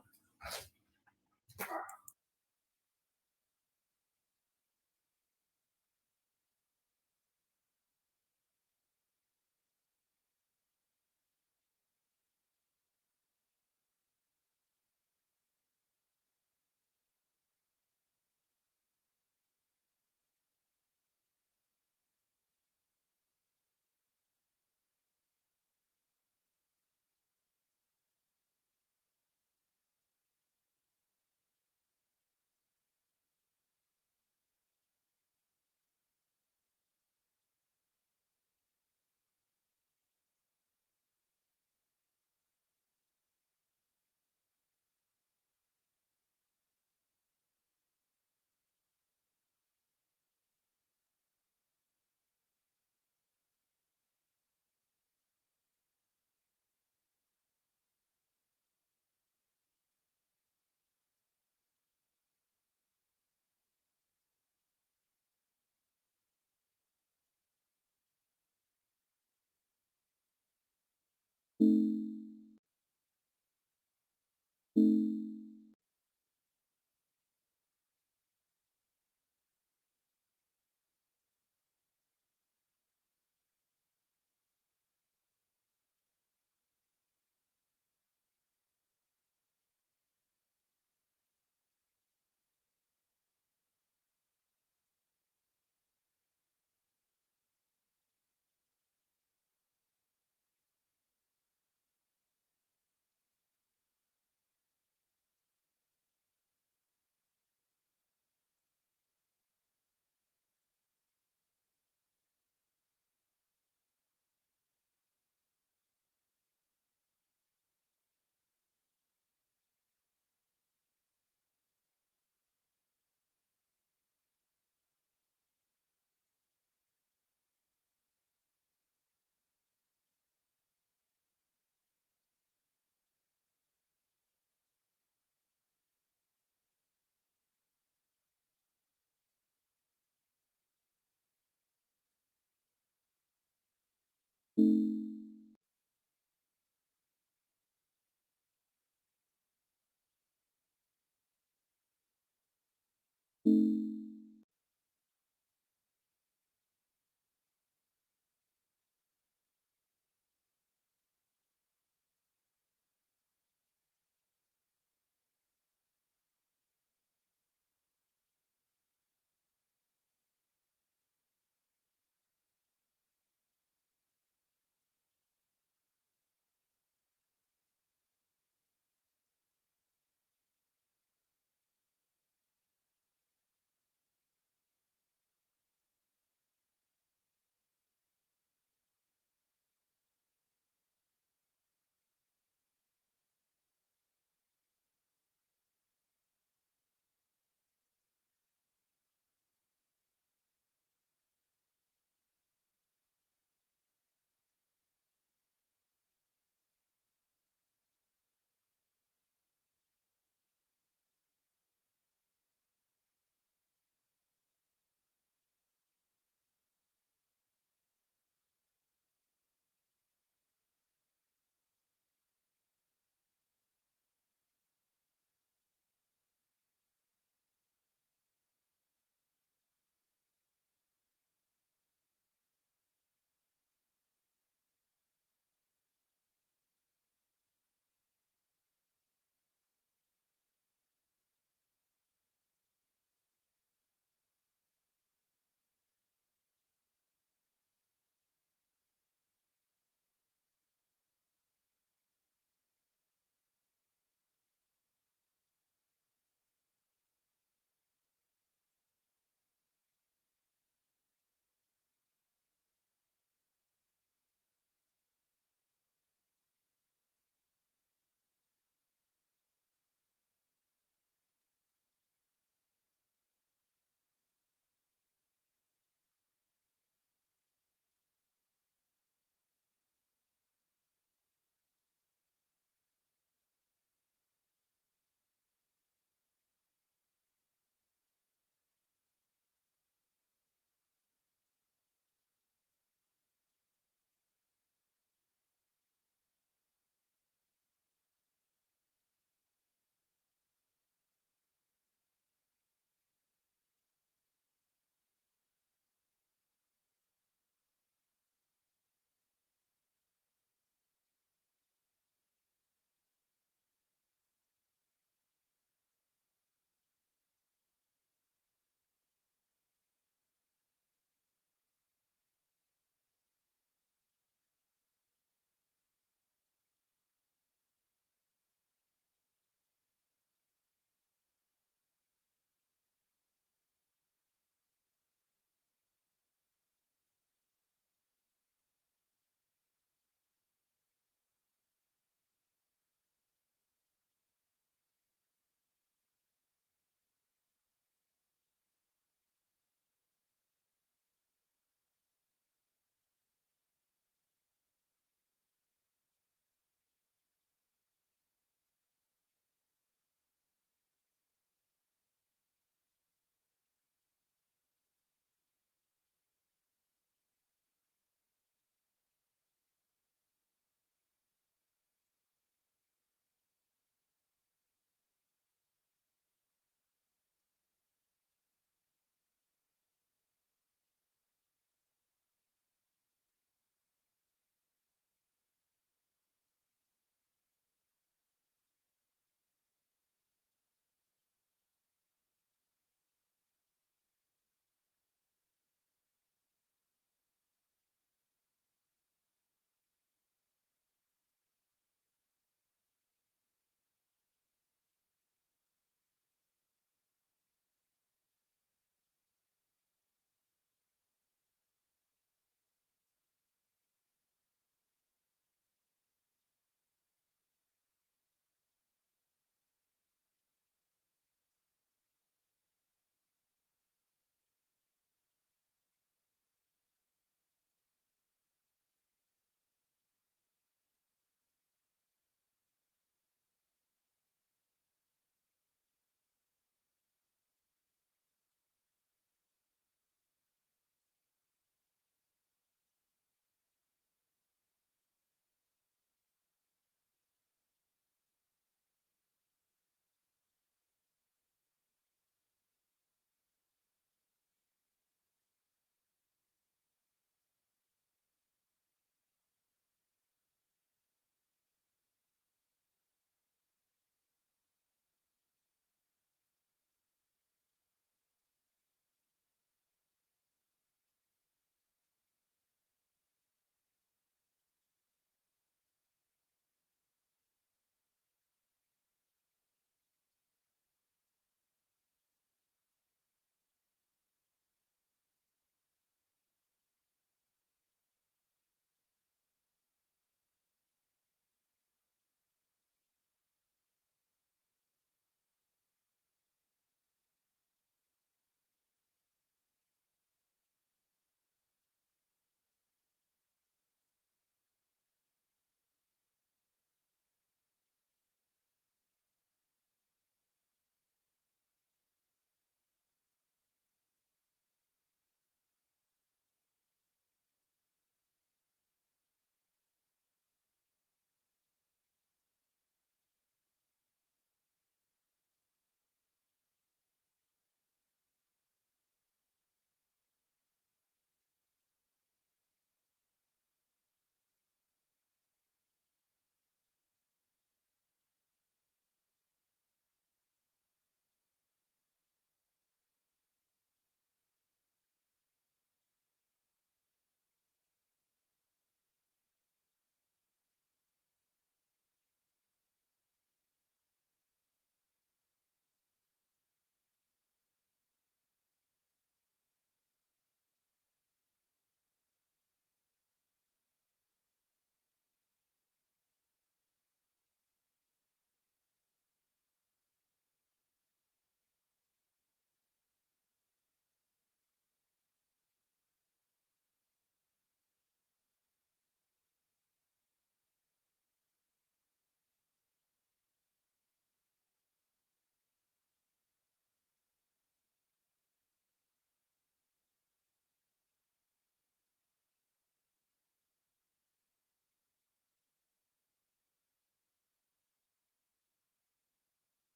you.